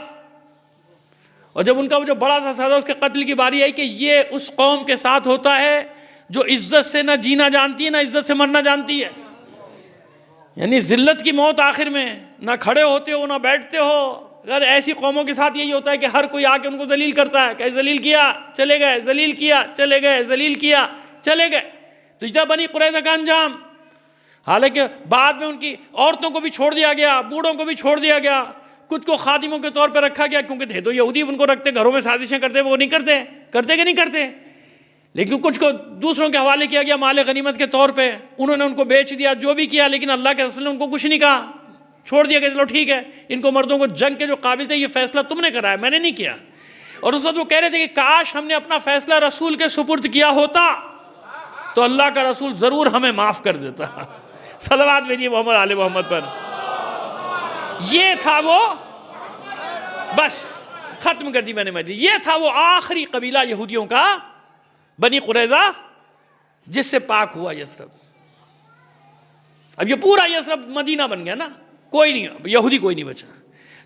اور جب ان کا وہ جو بڑا سا سردار اس کے قتل کی باری آئی کہ یہ اس قوم کے ساتھ ہوتا ہے جو عزت سے نہ جینا جانتی ہے نہ عزت سے مرنا جانتی ہے، یعنی ذلت کی موت آخر میں، نہ کھڑے ہوتے ہو نہ بیٹھتے ہو۔ اگر ایسی قوموں کے ساتھ یہی ہوتا ہے کہ ہر کوئی آ کے ان کو ذلیل کرتا ہے، کہ ذلیل کیا چلے گئے، ذلیل کیا چلے گئے، ذلیل کیا چلے گئے۔ تو یہ بنی قریظہ کا انجام۔ حالانکہ بعد میں ان کی عورتوں کو بھی چھوڑ دیا گیا، بوڑھوں کو بھی چھوڑ دیا گیا، کچھ کو خادموں کے طور پہ رکھا گیا، کیونکہ تھے تو یہودی، ان کو رکھتے، گھروں میں سازشیں کرتے، وہ نہیں کرتے کہ نہیں کرتے، لیکن کچھ کو دوسروں کے حوالے کیا گیا مال غنیمت کے طور پہ، انہوں نے ان کو بیچ دیا، جو بھی کیا، لیکن اللہ کے رسول نے ان کو کچھ نہیں کہا، چھوڑ دیا کہ چلو ٹھیک ہے، ان کو مردوں کو جنگ کے جو قابل تھے یہ فیصلہ تم نے کرایا، میں نے نہیں کیا۔ اور اس وقت وہ کہہ رہے تھے کہ کاش ہم نے اپنا فیصلہ رسول کے سپرد کیا ہوتا تو اللہ کا رسول ضرور ہمیں معاف کر دیتا۔ صلوات بھیجیے محمد آل محمد پر۔ یہ تھا وہ، بس ختم کر دی میں نے یہ تھا وہ آخری قبیلہ یہودیوں کا، بنی قریظہ، جس سے پاک ہوا یثرب۔ اب یہ پورا یثرب مدینہ بن گیا نا، کوئی نہیں، یہودی کوئی نہیں بچا۔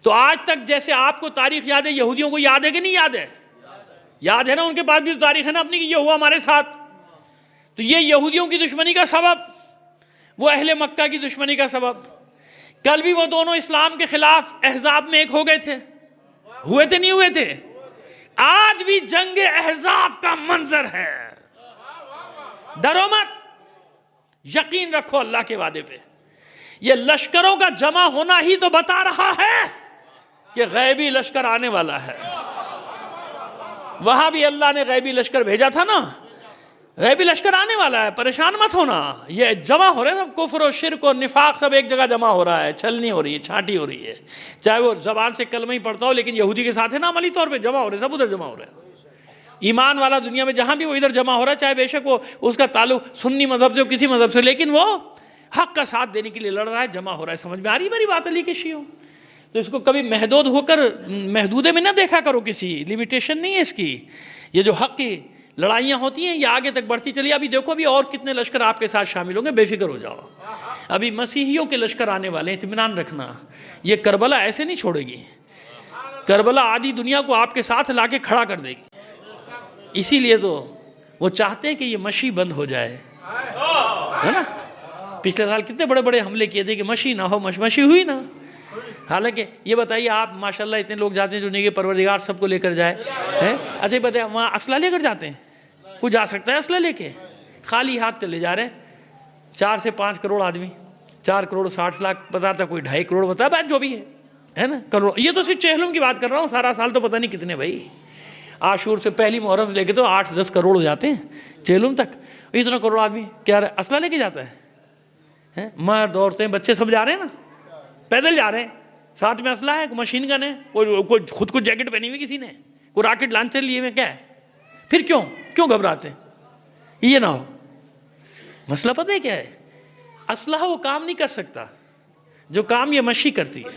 تو آج تک جیسے آپ کو تاریخ یاد ہے، یہودیوں کو یاد ہے کہ نہیں یاد ہے؟ یاد ہے نا، ان کے پاس بھی تو تاریخ ہے نا اپنی، کہ یہ ہوا ہمارے ساتھ۔ تو یہ یہودیوں کی دشمنی کا سبب، وہ اہل مکہ کی دشمنی کا سبب۔ کل بھی وہ دونوں اسلام کے خلاف احزاب میں ایک ہو گئے تھے، ہوئے تھے نہیں ہوئے تھے؟ آج بھی جنگ احزاب کا منظر ہے۔ ڈرو مت، یقین رکھو اللہ کے وعدے پہ۔ یہ لشکروں کا جمع ہونا ہی تو بتا رہا ہے کہ غیبی لشکر آنے والا ہے۔ وہاں بھی اللہ نے غیبی لشکر بھیجا تھا نا، غیبی لشکر آنے والا ہے، پریشان مت ہونا۔ یہ جمع ہو رہے ہیں سب، کفر و شرک و نفاق سب ایک جگہ جمع ہو رہا ہے، چھلنی ہو رہی ہے، چھانٹی ہو رہی ہے، چاہے وہ زبان سے کلمہ ہی پڑھتا ہو لیکن یہودی کے ساتھ ہے نا، عملی طور پہ جمع ہو رہے ہیں، سب ادھر جمع ہو رہے ہیں۔ ایمان والا دنیا میں جہاں بھی وہ ادھر جمع ہو رہا ہے، چاہے بے شک وہ اس کا تعلق سنی مذہب سے ہو، کسی مذہب سے، لیکن وہ حق کا ساتھ دینے کے لیے لڑ رہا ہے، جمع ہو رہا ہے۔ سمجھ میں آ رہی میری بات علی کے شیعوں؟ تو اس کو کبھی محدود ہو کر محدودے میں نہ دیکھا کرو، کسی لمیٹیشن نہیں ہے اس کی۔ یہ جو حق کی لڑائیاں ہوتی ہیں یہ آگے تک بڑھتی چلی۔ ابھی دیکھو ابھی اور کتنے لشکر آپ کے ساتھ شامل ہوں گے، بے فکر ہو جاؤ۔ ابھی مسیحیوں کے لشکر آنے والے ہیں، اطمینان رکھنا۔ یہ کربلا ایسے نہیں چھوڑے گی، کربلا آدھی دنیا کو آپ کے ساتھ لا کے کھڑا کر دے گی۔ اسی لیے تو وہ چاہتے ہیں کہ یہ مشی بند ہو جائے، ہے نا؟ پچھلے سال کتنے بڑے بڑے حملے کیے تھے کہ مشی نہ ہو، مشی ہوئی نا۔ حالانکہ یہ بتائیے آپ ماشاءاللہ اتنے لوگ جاتے ہیں جو نیک پروردگار سب کو لے کر جائے، اچھا یہ بتائیے وہاں اسلحہ لے کر جاتے ہیں؟ کوئی جا سکتا ہے اسلحہ لے کے؟ خالی ہاتھ چلے جا رہے ہیں۔ 4 سے 5 کروڑ آدمی، 4 کروڑ 60 لاکھ بتا تھا، کوئی 2.5 کروڑ بتا، بات جو بھی ہے نا کروڑ۔ یہ تو صرف چہلم کی بات کر رہا ہوں، سارا سال تو پتہ نہیں کتنے بھائی۔ عاشور سے پہلی محرم سے لے کے تو 8-10 کروڑ ہو جاتے ہیں چہلم تک۔ اتنا کروڑ آدمی کیا اسلحہ لے کے جاتا ہے؟ مرد عورتیں بچے سب جا رہے ہیں نا، پیدل جا رہے ہیں، ساتھ میں اسلحہ ہے، مشین گن ہے، کوئی خود کو جیکٹ پہنی ہوئی کسی نے، کوئی راکٹ لانچر لیے ہوئے، کیا ہے؟ پھر کیوں گھبراتے ہیں؟ یہ نہ ہو۔ مسئلہ پتہ ہے کیا ہے؟ اسلحہ وہ کام نہیں کر سکتا جو کام یہ مشی کرتی ہے۔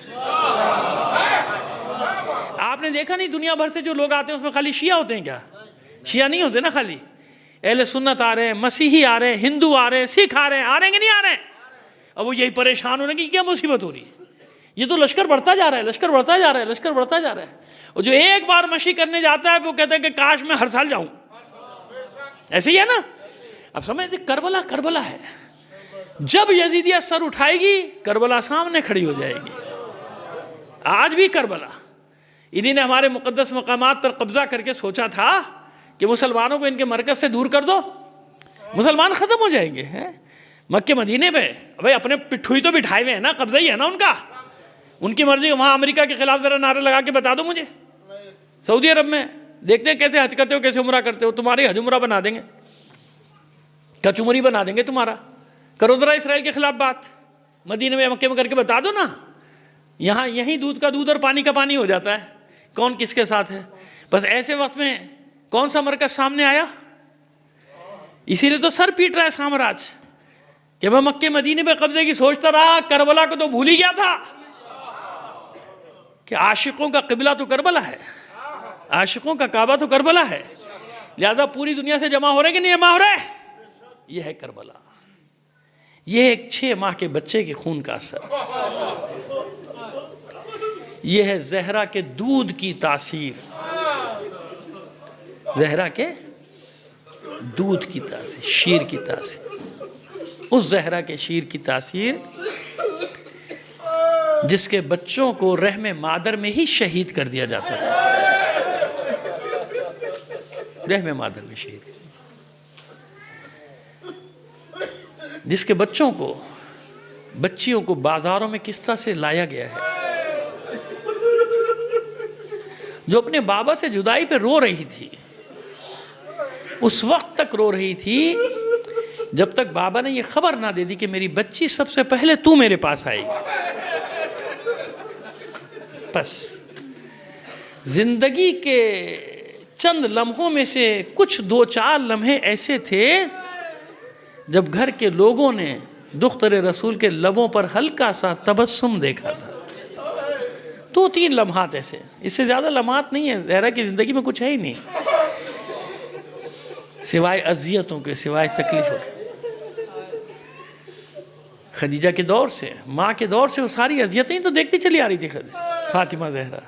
آپ نے دیکھا نہیں دنیا بھر سے جو لوگ آتے ہیں اس میں خالی شیعہ ہوتے ہیں کیا؟ شیعہ نہیں ہوتے نا، خالی اہل سنت آ رہے ہیں، مسیحی آ رہے ہیں، ہندو آ رہے ہیں، سکھ آ رہے ہیں کہ نہیں آ رہے ہیں؟ اب وہ یہی پریشان ہونے کی کیا مصیبت ہو رہی ہے؟ یہ تو لشکر بڑھتا جا رہا ہے، لشکر بڑھتا جا رہا ہے، لشکر بڑھتا جا رہا ہے۔ اور جو ایک بار مشی کرنے جاتا ہے وہ کہتا ہے کہ کاش میں ہر سال جاؤں۔ ایسے ہی ہے نا؟ اب سمجھتے کربلا ہے، جب یزیدیت سر اٹھائے گی کربلا سامنے کھڑی ہو جائے گی۔ آج بھی کربلا، انہی نے ہمارے مقدس مقامات پر قبضہ کر کے سوچا تھا کہ مسلمانوں کو ان کے مرکز سے دور کر دو، مسلمان ختم ہو جائیں گے۔ مکہ مدینے پہ بھائی اپنے پٹھوئی تو بٹھائے ہوئے ہیں نا، قبضہ ہی ہے نا ان کا، ان کی مرضی۔ وہاں امریکہ کے خلاف ذرا نعرے لگا کے بتا دو مجھے، سعودی عرب میں دیکھتے ہیں کیسے حج کرتے ہو، کیسے عمرہ کرتے ہو، تمہاری حج عمرہ بنا دیں گے، کچمری بنا دیں گے تمہارا۔ کرو ذرا اسرائیل کے خلاف بات، مدینے میں مکے میں کر کے بتا دو نا، یہاں یہیں دودھ کا دودھ اور پانی کا پانی ہو جاتا ہے، کون کس کے ساتھ ہے. بس ایسے وقت میں کون سا مرکز سامنے آیا؟ اسی لیے تو سر پیٹ رہا ہے سامراج کہ میں مکے مدینے پہ قبضے کی سوچتا رہا، کربلا کو تو بھول ہی گیا تھا کہ عاشقوں کا قبلہ تو کربلا ہے، عاشقوں کا کعبہ تو کربلا ہے. لہذا پوری دنیا سے جمع ہو رہے کہ نہیں جمع ہو رہے؟ یہ ہے کربلا، یہ ایک 6 ماہ کے بچے کے خون کا اثر، یہ ہے زہرا کے دودھ کی تاثیر، زہرا کے دودھ کی تاثیر، شیر کی تاثیر، اس زہرا کے شیر کی تاثیر جس کے بچوں کو رحم مادر میں ہی شہید کر دیا جاتا تھا، رحم مادر میں شہید، جس کے بچوں کو، بچیوں کو بازاروں میں کس طرح سے لایا گیا ہے، جو اپنے بابا سے جدائی پہ رو رہی تھی، اس وقت تک رو رہی تھی جب تک بابا نے یہ خبر نہ دے دی کہ میری بچی سب سے پہلے تو میرے پاس آئے گی. بس زندگی کے چند لمحوں میں سے کچھ 2-4 لمحے ایسے تھے جب گھر کے لوگوں نے دختر رسول کے لبوں پر ہلکا سا تبسم دیکھا تھا. 2-3 لمحات ایسے، اس سے زیادہ لمحات نہیں ہے. زہرا کی زندگی میں کچھ ہے ہی نہیں سوائے اذیتوں کے، سوائے تکلیفوں کے. خدیجہ کے دور سے، ماں کے دور سے وہ ساری اذیتیں تو دیکھتی چلی آ رہی تھی فاطمہ زہرا.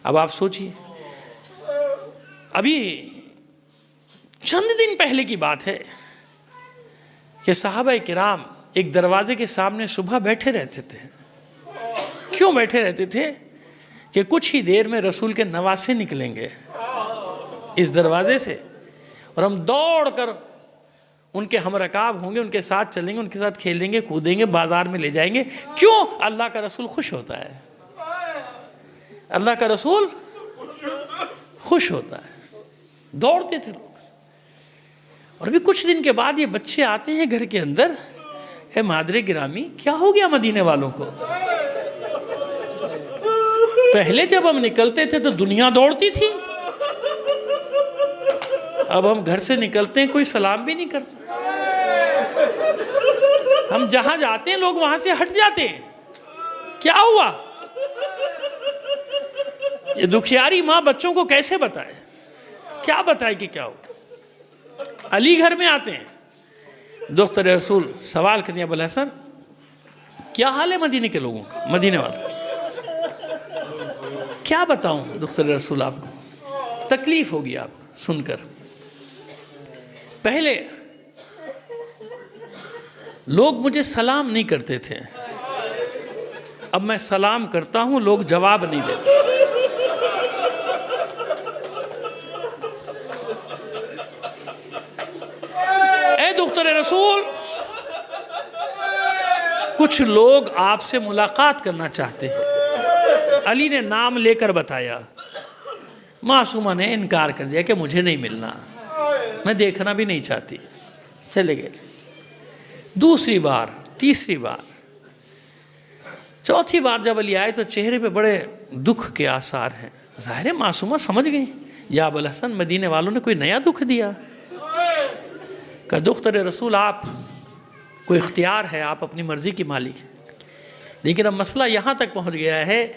اب آپ سوچئے، ابھی چند دن پہلے کی بات ہے کہ صحابہ کرام ایک دروازے کے سامنے صبح بیٹھے رہتے تھے. کیوں بیٹھے رہتے تھے؟ کہ کچھ ہی دیر میں رسول کے نواسے نکلیں گے اس دروازے سے، اور ہم دوڑ کر ان کے ہم رکاب ہوں گے، ان کے ساتھ چلیں گے، ان کے ساتھ کھیلیں گے، کودیں گے، بازار میں لے جائیں گے. کیوں؟ اللہ کا رسول خوش ہوتا ہے، اللہ کا رسول خوش ہوتا ہے. دوڑتے تھے لوگ. اور ابھی کچھ دن کے بعد یہ بچے آتے ہیں گھر کے اندر. اے مادر گرامی، کیا ہو گیا مدینے والوں کو؟ پہلے جب ہم نکلتے تھے تو دنیا دوڑتی تھی، اب ہم گھر سے نکلتے ہیں کوئی سلام بھی نہیں کرتا. ہم جہاں جاتے ہیں لوگ وہاں سے ہٹ جاتے ہیں. کیا ہوا؟ یہ دکھیاری ماں بچوں کو کیسے بتائے؟ کیا بتائے کہ کیا ہوا؟ علی گھر میں آتے ہیں، دختر رسول سوال کرتے ہیں، ابو الحسن کیا حال ہے مدینے کے لوگوں کا، مدینے والوں؟ کیا بتاؤں دختر رسول آپ کو؟ تکلیف ہوگی آپ کو سن کر. پہلے لوگ مجھے سلام نہیں کرتے تھے، اب میں سلام کرتا ہوں لوگ جواب نہیں دیتے. اے دختر رسول، کچھ لوگ آپ سے ملاقات کرنا چاہتے ہیں. علی نے نام لے کر بتایا. معصومہ نے انکار کر دیا کہ مجھے نہیں ملنا، میں دیکھنا بھی نہیں چاہتی. چلے گئے. دوسری بار، تیسری بار، چوتھی بار جب علی آئے تو چہرے پہ بڑے دکھ کے آثار ہیں. ظاہر ہے معصومہ سمجھ گئی، یا ابو الحسن مدینے والوں نے کوئی نیا دکھ دیا. کہ دختر رسول آپ کو اختیار ہے، آپ اپنی مرضی کی مالک ہیں، لیکن اب مسئلہ یہاں تک پہنچ گیا ہے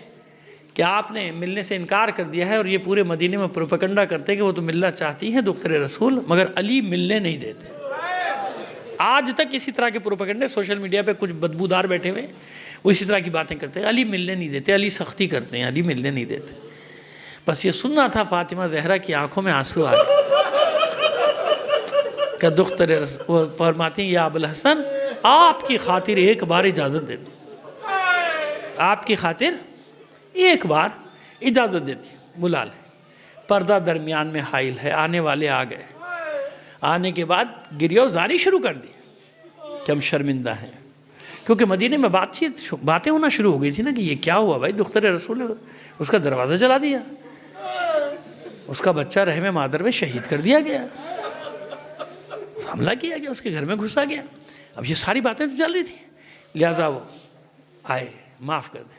کہ آپ نے ملنے سے انکار کر دیا ہے، اور یہ پورے مدینے میں پروپیگنڈا کرتے کہ وہ تو ملنا چاہتی ہیں دختر رسول، مگر علی ملنے نہیں دیتے. آج تک اسی طرح کے پروپیگنڈے سوشل میڈیا پہ کچھ بدبودار بیٹھے ہوئے وہ اسی طرح کی باتیں کرتے ہیں، علی ملنے نہیں دیتے، علی سختی کرتے ہیں، علی ملنے نہیں دیتے. بس یہ سننا تھا. فاطمہ زہرا کی آنکھوں میں آنسو آ گئے کہ دختر رسول فرماتی ہیں، یا ابو الحسن آپ کی خاطر ایک بار اجازت دیتی، آپ کی خاطر ایک بار اجازت دیتی، بلا لیں. پردہ درمیان میں حائل ہے، آنے والے آ گئے. آنے کے بعد گریہ زاری شروع کر دی کہ ہم شرمندہ ہیں، کیونکہ مدینے میں باتیں ہونا شروع ہو گئی تھی نا کہ یہ کیا ہوا بھائی، دختر رسول اس کا دروازہ جلا دیا، اس کا بچہ رحم مادر میں شہید کر دیا گیا، حملہ کیا گیا، اس کے گھر میں گھسا گیا. اب یہ ساری باتیں تو چل رہی تھی. لہٰذا وہ آئے، معاف کر دیں.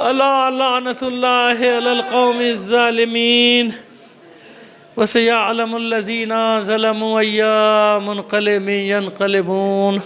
ألا لعنة الله على القوم الظالمين وسيعلم الذين ظلموا أي منقلب ينقلبون